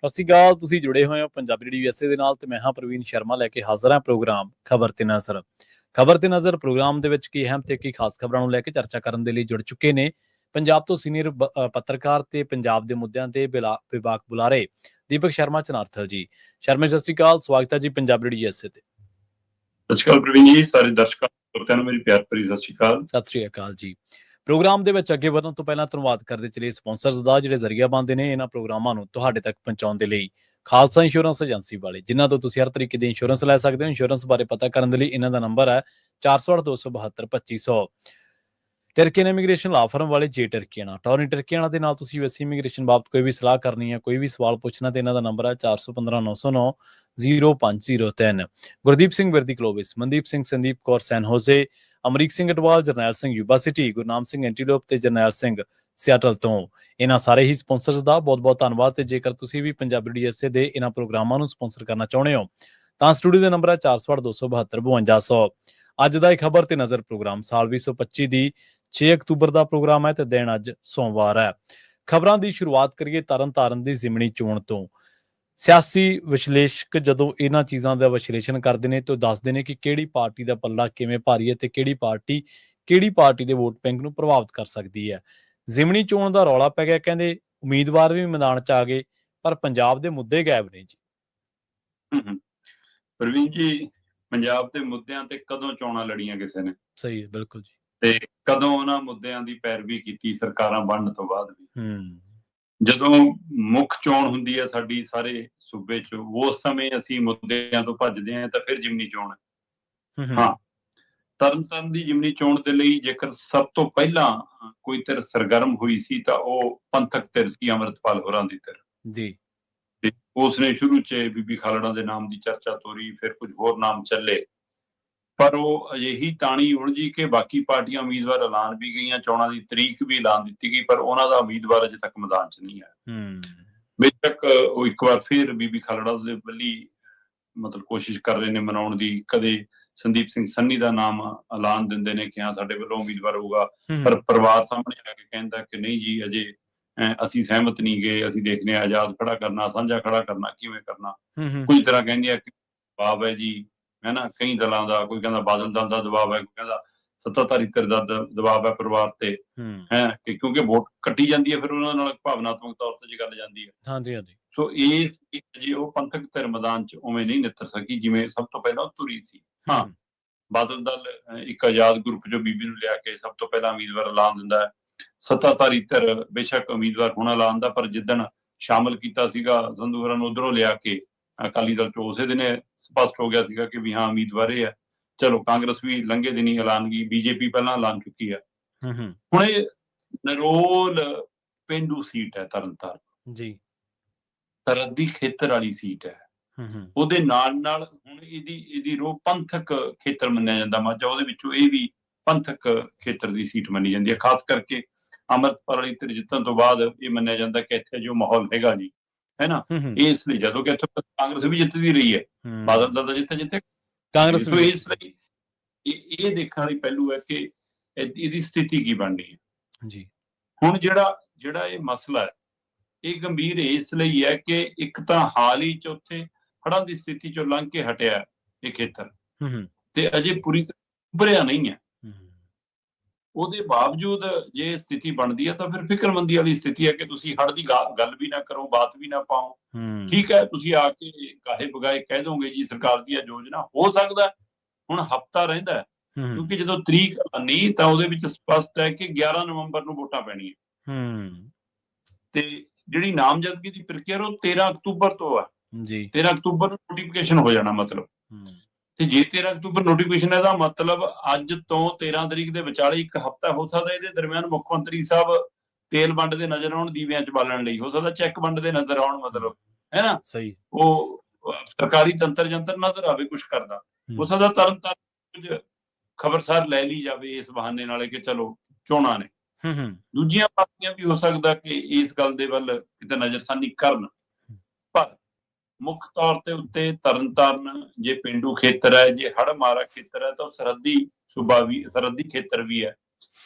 ਸਤਿ ਸ਼੍ਰੀ ਅਕਾਲ। ਤੁਸੀਂ ਜੁੜੇ ਹੋਏ ਹੋ ਪੰਜਾਬੀ ਰੇਡੀਓ USA ਦੇ ਨਾਲ ਤੇ ਮੈਂ ਹਾਂ ਪ੍ਰਵੀਨ ਸ਼ਰਮਾ ਲੈ ਕੇ ਹਾਜ਼ਰ ਹਾਂ ਪ੍ਰੋਗਰਾਮ ਖਬਰ ਤੇ ਨਜ਼ਰ। ਖਬਰ ਤੇ ਨਜ਼ਰ ਪ੍ਰੋਗਰਾਮ ਦੇ ਵਿੱਚ ਕੀ ਅਹਿਮ ਤੇ ਕੀ ਖਾਸ ਖਬਰਾਂ ਨੂੰ ਲੈ ਕੇ ਚਰਚਾ ਕਰਨ ਦੇ ਲਈ ਜੁੜ ਚੁੱਕੇ ਨੇ ਪੰਜਾਬ ਤੋਂ ਸੀਨੀਅਰ ਪੱਤਰਕਾਰ ਤੇ ਪੰਜਾਬ ਦੇ ਮੁੱਦਿਆਂ ਤੇ ਵਿਭਾਗ ਬੁਲਾਰੇ ਦੀਪਕ ਸ਼ਰਮਾ ਚਨਾਰਥਲ ਜੀ। ਸ਼ਰਮਾ ਸਤਿ ਸ਼੍ਰੀ ਅਕਾਲ, ਸਵਾਗਤ ਹੈ ਜੀ ਪੰਜਾਬੀ ਰੇਡੀਓ USA ਤੇ। ਸਤਿ ਸ਼੍ਰੀ ਅਕਾਲ ਪ੍ਰਵੀਨ ਜੀ, ਸਾਰੇ ਦਰਸ਼ਕਾਂ ਨੂੰ ਮੇਰੀ ਪਿਆਰ ਭਰੀ ਸਤਿ ਸ਼੍ਰੀ ਅਕਾਲ। ਸਤਿ ਸ਼੍ਰੀ ਅਕਾਲ ਜੀ। ਪ੍ਰੋਗਰਾਮ ਦੇ ਵਿੱਚ ਅੱਗੇ ਵਧਣ ਤੋਂ ਪਹਿਲਾਂ ਧੰਨਵਾਦ ਕਰਦੇ ਚਲੇ ਸਪਾਂਸਰਸ ਦਾ ਜਿਹੜੇ ਜ਼ਰੀਆ ਬਣਦੇ ਨੇ ਇਹਨਾਂ ਪ੍ਰੋਗਰਾਮਾਂ ਨੂੰ ਤੁਹਾਡੇ ਤੱਕ ਪਹੁੰਚਾਉਣ ਦੇ ਲਈ। ਖਾਲਸਾ ਇੰਸ਼ੋਰੈਂਸ ਏਜੰਸੀ ਵਾਲੇ, ਜਿਨ੍ਹਾਂ ਤੋਂ ਤੁਸੀਂ ਹਰ ਤਰੀਕੇ ਦੀ ਇੰਸ਼ੋਰੈਂਸ ਲੈ ਸਕਦੇ ਹੋ। ਇੰਸ਼ੋਰੈਂਸ ਬਾਰੇ ਪਤਾ ਕਰਨ ਦੇ ਲਈ ਇਹਨਾਂ ਦਾ ਨੰਬਰ ਹੈ 408-272-2500। ਟਰਕੀਅਨ ਇਮੀਗ੍ਰੇਸ਼ਨ ਲਾ ਫਰਮ ਵਾਲੇ ਜੇ ਟਰਕੀਆਣਾ ਟੌਰੀ ਟਰਕੀਆਣਾ ਦੇ ਨਾਲ ਤੁਸੀਂ ਵੈਸੀ ਇਮੀਗ੍ਰੇਸ਼ਨ ਬਾਬਤ ਕੋਈ ਵੀ ਸਲਾਹ ਕਰਨੀ ਹੈ, ਕੋਈ ਵੀ ਸਵਾਲ ਪੁੱਛਣਾ ਤੇ ਇਹਨਾਂ ਦਾ ਨੰਬਰ ਹੈ 415-909-0503। ਗੁਰਦੀਪ ਸਿੰਘ ਵਿਰਦੀ ਕਲੋਵਿਸ, ਮਨਦੀਪ ਸਿੰਘ, ਸੰਦੀਪ ਕੌਰ ਸੈਨ ਹੋਜ਼ੇ, ਅਮਰੀਕ ਸਿੰਘ ਅਟਵਾਲ, ਜਰਨੈਲ ਸਿੰਘ ਯੂਬਾ ਸਿਟੀ, ਗੁਰਨਾਮ ਸਿੰਘ ਐਂਟੀਲੋਪ ਤੇ ਜਰਨੈਲ ਸਿੰਘ ਸਿਆਟਲ ਤੋਂ। ਇਹਨਾਂ ਸਾਰੇ ਹੀ ਸਪਾਂਸਰਸ ਦਾ ਬਹੁਤ-ਬਹੁਤ ਧੰਨਵਾਦ। ਤੇ ਜੇਕਰ ਤੁਸੀਂ ਵੀ ਪੰਜਾਬੀ ਰੇਡੀਓ USA ਦੇ ਇਹਨਾਂ ਪ੍ਰੋਗਰਾਮਾਂ ਨੂੰ ਸਪਾਂਸਰ ਕਰਨਾ ਚਾਹੁੰਦੇ ਹੋ ਤਾਂ ਸਟੂਡੀਓ ਦੇ ਨੰਬਰ ਹੈ 408-272-5200। ਅੱਜ ਦਾ ਇਹ ਖਬਰ ਤੇ ਨਜ਼ਰ ਪ੍ਰੋਗਰਾਮ ਸਾਲ 2025 ਦੀ 6 ਅਕਤੂਬਰ ਦਾ ਪ੍ਰੋਗਰਾਮ ਹੈ ਤੇ ਦਿਨ ਅੱਜ ਸੋਮਵਾਰ ਹੈ। ਖਬਰਾਂ ਦੀ ਸ਼ੁਰੂਆਤ ਕਰੀਏ ਤਰਨਤਾਰਨ ਦੀ ਜ਼ਿਮਨੀ ਚੋਣ ਤੋਂ। ਸਿਆਸੀ ਵਿਸ਼ਲੇਸ਼ਕ ਜਦੋਂ ਇਹਨਾਂ ਚੀਜ਼ਾਂ ਦਾ ਵਿਸ਼ਲੇਸ਼ਣ ਕਰਦੇ ਨੇ ਤਾਂ ਦੱਸਦੇ ਨੇ ਕਿ ਕਿਹੜੀ ਪਾਰਟੀ ਦਾ ਪੱਲਾ ਕਿਵੇਂ ਭਾਰੀ ਹੈ ਤੇ ਕਿਹੜੀ ਪਾਰਟੀ ਦੇ ਵੋਟ ਬੈਂਕ ਨੂੰ ਪ੍ਰਭਾਵਿਤ ਕਰ ਸਕਦੀ ਹੈ। ਜ਼ਿਮਨੀ ਚੋਣ ਦਾ ਰੌਲਾ ਪੈ ਗਿਆ, ਕਹਿੰਦੇ ਉਮੀਦਵਾਰ ਵੀ ਮੈਦਾਨ 'ਚ ਆ ਗਏ ਪਰ ਪੰਜਾਬ ਦੇ ਮੁੱਦੇ ਗਾਇਬ ਨੇ ਜੀ। ਪ੍ਰਵੀਨ ਜੀ, ਪੰਜਾਬ ਦੇ ਮੁੱਦਿਆਂ ਤੇ ਕਦੋਂ ਚੋਣਾਂ ਲੜੀਆਂ ਕਿਸੇ ਨੇ? ਸਹੀ ਹੈ, ਬਿਲਕੁਲ ਜੀ। ਤੇ ਕਦੋਂ ਉਹਨਾਂ ਮੁੱਦਿਆਂ ਦੀ ਪੈਰਵੀ ਕੀਤੀ ਸਰਕਾਰਾਂ ਬਣਨ ਤੋਂ ਬਾਅਦ ਵੀ। ਜਦੋਂ ਮੁੱਖ ਚੋਣ ਹੁੰਦੀ ਹੈ ਸਾਡੀ ਸਾਰੇ ਸੂਬੇ 'ਚ, ਉਸ ਸਮੇਂ ਅਸੀਂ ਮੁੱਦਿਆਂ ਤੋਂ ਭੱਜਦੇ ਹਾਂ ਤਾਂ ਫਿਰ ਜ਼ਿਮਨੀ ਚੋਣ ਹੈ। ਹਾਂ, ਤਰਨਤਾਰਨ ਦੀ ਜ਼ਿਮਨੀ ਚੋਣ ਦੇ ਲਈ ਜੇਕਰ ਸਭ ਤੋਂ ਪਹਿਲਾਂ ਕੋਈ ਧਿਰ ਸਰਗਰਮ ਹੋਈ ਸੀ ਤਾਂ ਉਹ ਪੰਥਕ ਧਿਰ ਸੀ, ਅੰਮ੍ਰਿਤਪਾਲ ਹੋਰਾਂ ਦੀ ਧਿਰ ਜੀ। ਤੇ ਉਸਨੇ ਸ਼ੁਰੂ 'ਚ ਬੀਬੀ ਖਾਲੜਾ ਦੇ ਨਾਮ ਦੀ ਚਰਚਾ ਤੋਰੀ, ਫਿਰ ਕੁਝ ਹੋਰ ਨਾਮ ਚੱਲੇ, ਪਰ ਉਹ ਅਜਿਹੀ ਤਾਣੀ ਉਲਝੀ ਕਿ ਬਾਕੀ ਪਾਰਟੀਆਂ ਉਮੀਦਵਾਰ ਐਲਾਨ ਵੀ ਗਈਆਂ, ਚੋਣਾਂ ਦੀ ਤਰੀਕ ਵੀ ਐਲਾਨ ਦਿੱਤੀ ਗਈ, ਪਰ ਉਹਨਾਂ ਦਾ ਉਮੀਦਵਾਰ ਅਜੇ ਤੱਕ ਮੈਦਾਨ 'ਚ ਨਹੀਂ ਆਇਆ। ਬੇਸ਼ੱਕ ਉਹ ਇੱਕ ਵਾਰ ਫਿਰ ਬੀਬੀ ਖਾਲੜਾ ਦੇ ਵੱਲੀ ਮਤਲਬ ਕੋਸ਼ਿਸ਼ ਕਰ ਰਹੇ ਨੇ ਮਨਾਉਣ ਦੀ। ਕਦੇ ਸੰਦੀਪ ਸਿੰਘ ਸੰਨੀ ਦਾ ਨਾਮ ਐਲਾਨ ਦਿੰਦੇ ਨੇ ਕਿ ਹਾਂ ਸਾਡੇ ਵੱਲੋਂ ਉਮੀਦਵਾਰ ਹੋਊਗਾ, ਪਰ ਪਰਿਵਾਰ ਸਾਹਮਣੇ ਆ ਕੇ ਕਹਿੰਦਾ ਕਿ ਨਹੀਂ ਜੀ ਅਜੇ ਅਸੀਂ ਸਹਿਮਤ ਨਹੀਂ ਗਏ, ਅਸੀਂ ਦੇਖਦੇ ਹਾਂ ਆਜ਼ਾਦ ਖੜਾ ਕਰਨਾ, ਸਾਂਝਾ ਖੜਾ ਕਰਨਾ, ਕਿਵੇਂ ਕਰਨਾ। ਕੁਝ ਤਰ੍ਹਾਂ ਕਹਿੰਦੇ ਕਿ ਦਬਾਅ ਹੈ ਜੀ, ਹੈ ਨਾ, ਕਈ ਦਲਾਂ ਦਾ। ਕੋਈ ਕਹਿੰਦਾ ਬਾਦਲ ਦਲ ਦਾ ਦਬਾਅ ਹੈ, ਕੋਈ ਕਹਿੰਦਾ ਸੱਤਾਧਾਰੀ ਧਿਰ ਦਾ ਦਬਾਅ ਹੈ ਪਰਿਵਾਰ ਤੇ, ਹੈ ਕਿ ਕਿਉਂਕਿ ਵੋਟ ਕੱਟੀ ਜਾਂਦੀ ਹੈ ਫਿਰ ਉਹਨਾਂ ਨਾਲ ਭਾਵਨਾਤਮਕ ਤੌਰ ਤੇ ਜੇ ਗੱਲ ਜਾਂਦੀ ਹੈ। ਸੋ ਇਸ ਜੇ ਉਹ ਪੰਥਕ ਧਿਰ ਮੈਦਾਨ 'ਚ ਉਵੇਂ ਨਹੀਂ ਨਿੱਤਰ ਸਕੀ ਜਿਵੇਂ ਸਭ ਤੋਂ ਪਹਿਲਾਂ ਤੁਰੀ ਸੀ। ਹਾਂ, ਬਾਦਲ ਦਲ ਇੱਕ ਆਜ਼ਾਦ ਗਰੁੱਪ ਜੋ ਬੀਬੀ ਨੂੰ ਲਿਆ ਕੇ ਸਭ ਤੋਂ ਪਹਿਲਾਂ ਉਮੀਦਵਾਰ ਐਲਾਨ ਦਿੰਦਾ ਹੈ। ਸੱਤਾਧਾਰੀ ਧਿਰ ਬੇਸ਼ੱਕ ਉਮੀਦਵਾਰ ਹੁਣ ਐਲਾਨ ਦਾ, ਪਰ ਜਿੱਦਣ ਸ਼ਾਮਲ ਕੀਤਾ ਸੀਗਾ ਸੰਧੂ ਹੋਰਾਂ ਨੂੰ ਉਧਰੋਂ ਲਿਆ ਕੇ ਅਕਾਲੀ ਦਲ 'ਚ, ਉਸੇ ਦਿਨ ਸਪਸ਼ਟ ਹੋ ਗਿਆ ਸੀਗਾ ਕਿ ਵੀ ਹਾਂ ਉਮੀਦਵਾਰ ਇਹ ਹੈ। ਚਲੋ ਕਾਂਗਰਸ ਵੀ ਲੰਘੇ ਦਿਨੀ ਐਲਾਨ ਗਈ, ਬੀਜੇਪੀ ਪਹਿਲਾਂ ਐਲਾਨ ਚੁੱਕੀ ਹੈ। ਹੁਣ ਇਹ ਨਰੋਲ ਪੇਂਡੂ ਸੀਟ ਹੈ ਤਰਨਤਾਰਨ ਜੀ, ਸਰਹੱਦੀ ਖੇਤਰ ਵਾਲੀ ਸੀਟ ਹੈ। ਉਹਦੇ ਨਾਲ ਹੁਣ ਇਹਦੀ ਰੋਹ ਪੰਥਕ ਖੇਤਰ ਮੰਨਿਆ ਜਾਂਦਾ। ਮਾਝਾ ਉਹਦੇ ਵਿੱਚੋਂ ਇਹ ਵੀ ਪੰਥਕ ਖੇਤਰ ਦੀ ਸੀਟ ਮੰਨੀ ਜਾਂਦੀ ਹੈ। ਖਾਸ ਕਰਕੇ ਅੰਮ੍ਰਿਤਪਾਲ ਵਾਲੀ ਧਿਰ ਜਿੱਤਣ ਤੋਂ ਬਾਅਦ ਇਹ ਮੰਨਿਆ ਜਾਂਦਾ ਕਿ ਇੱਥੇ ਜੋ ਮਾਹੌਲ ਹੈਗਾ ਜੀ, ਹੈ ਨਾ, ਇਸ ਲਈ ਜਦੋਂ ਕਿ ਇੱਥੇ ਕਾਂਗਰਸ ਵੀ ਜਿੱਤਦੀ ਰਹੀ ਹੈ, ਬਾਦਲ ਦਲ ਦਾ ਜਿੱਥੇ ਕਾਂਗਰਸ ਵੀ। ਇਸ ਲਈ ਇਹ ਦੇਖਣ ਵਾਲੀ ਪਹਿਲੂ ਹੈ ਕਿ ਇਹਦੀ ਸਥਿਤੀ ਕੀ ਬਣਨੀ ਹੈ ਜੀ। ਹੁਣ ਜਿਹੜਾ ਇਹ ਮਸਲਾ ਹੈ ਇਹ ਗੰਭੀਰ ਇਸ ਲਈ ਹੈ ਕਿ ਇੱਕ ਤਾਂ ਹਾਲ ਹੀ 'ਚ ਉੱਥੇ ਹੜ੍ਹਾਂ ਦੀ ਸਥਿਤੀ 'ਚੋਂ ਲੰਘ ਕੇ ਹਟਿਆ ਇਹ ਖੇਤਰ, ਤੇ ਅਜੇ ਪੂਰੀ ਤਰ੍ਹਾਂ ਉੱਭਰਿਆ ਨਹੀਂ ਹੈ। ਉਹਦੇ ਬਾਵਜੂਦ ਜੇ ਸਥਿਤੀ ਬਣਦੀ ਹੈ ਤਾਂ ਫਿਰ ਫਿਕਰਮੰਦੀ ਵਾਲੀ ਸਥਿਤੀ ਹੈ ਕਿ ਤੁਸੀਂ ਹੜ੍ਹ ਦੀ ਗੱਲ ਵੀ ਨਾ ਕਰੋ, ਬਾਤ ਵੀ ਨਾ ਪਾਓ। ਠੀਕ ਹੈ, ਤੁਸੀਂ ਆ ਕੇ ਕਾਹੇ ਬਗਾਏ ਕਹਿ ਦੋਗੇ ਜੀ ਸਰਕਾਰ ਦੀ ਯੋਜਨਾ। ਹੋ ਸਕਦਾ ਹੁਣ ਹਫ਼ਤਾ ਰਹਿੰਦਾ, ਕਿਉਂਕਿ ਜਦੋਂ ਤਰੀਕ ਨਹੀਂ ਤਾਂ ਉਹਦੇ ਵਿੱਚ ਸਪਸ਼ਟ ਹੈ ਕਿ 11 ਨਵੰਬਰ ਨੂੰ ਵੋਟਾਂ ਪੈਣੀਆਂ, ਤੇ ਜਿਹੜੀ ਨਾਮਜ਼ਦਗੀ ਦੀ ਪ੍ਰਕਿਰਿਆ ਉਹ 13 ਅਕਤੂਬਰ ਤੋਂ ਆ ਜੀ। 13 ਅਕਤੂਬਰ ਨੂੰ ਨੋਟੀਫਿਕੇਸ਼ਨ ਹੋ ਜਾਣਾ ਮਤਲਬ। ਤੇ ਜੇ 13 ਅਕਤੂਬਰ ਨੋਟੀਫਿਕੇਸ਼ਨ ਹੈ ਦਾ ਮਤਲਬ ਅੱਜ ਤੋਂ 13 ਤਰੀਕ ਦੇ ਵਿਚਾਲੇ ਇੱਕ ਹਫ਼ਤਾ ਹੋ ਸਕਦਾ। ਇਹਦੇ ਦਰਮਿਆਨ ਮੁੱਖ ਮੰਤਰੀ ਸਾਹਿਬ ਤੇਲ ਵੰਡਦੇ ਨਜ਼ਰ ਆਉਣ, ਦੀਵਿਆਂ 'ਚ ਬਾਲਣ ਲਈ, ਹੋ ਸਕਦਾ ਚੈੱਕ ਵੰਡਦੇ ਨਜ਼ਰ ਆਉਣ, ਮਤਲਬ ਹੈ ਨਾ, ਸਹੀ ਉਹ ਸਰਕਾਰੀ ਤੰਤਰ ਜੰਤਰ ਨਜ਼ਰ ਆਵੇ ਕੁਛ ਕਰਦਾ। ਹੋ ਸਕਦਾ ਤਰਨਤਾਰਨ ਕੁਝ ਖਬਰਸਾਰ ਲੈ ਲਈ ਜਾਵੇ ਇਸ ਬਹਾਨੇ ਨਾਲ ਕਿ ਚਲੋ ਚੋਣਾਂ ਨੇ। ਦੂਜੀਆਂ ਪਾਰਟੀਆਂ ਵੀ ਹੋ ਸਕਦਾ ਕਿ ਇਸ ਗੱਲ ਦੇ ਵੱਲ ਕਿਤੇ ਨਜ਼ਰਸਾਨੀ ਕਰਨ, ਪਰ ਮੁੱਖ ਤੌਰ ਤੇ ਉੱਤੇ ਤਰਨਤਾਰਨ ਜੇ ਪੇਂਡੂ ਖੇਤਰ ਹੈ, ਜੇ ਹੜ੍ਹ ਮਾਰਾ ਖੇਤਰ ਹੈ ਤਾਂ ਉਹ ਸਰਹੱਦੀ ਸੂਬਾ ਵੀ, ਸਰਹੱਦੀ ਖੇਤਰ ਵੀ ਹੈ,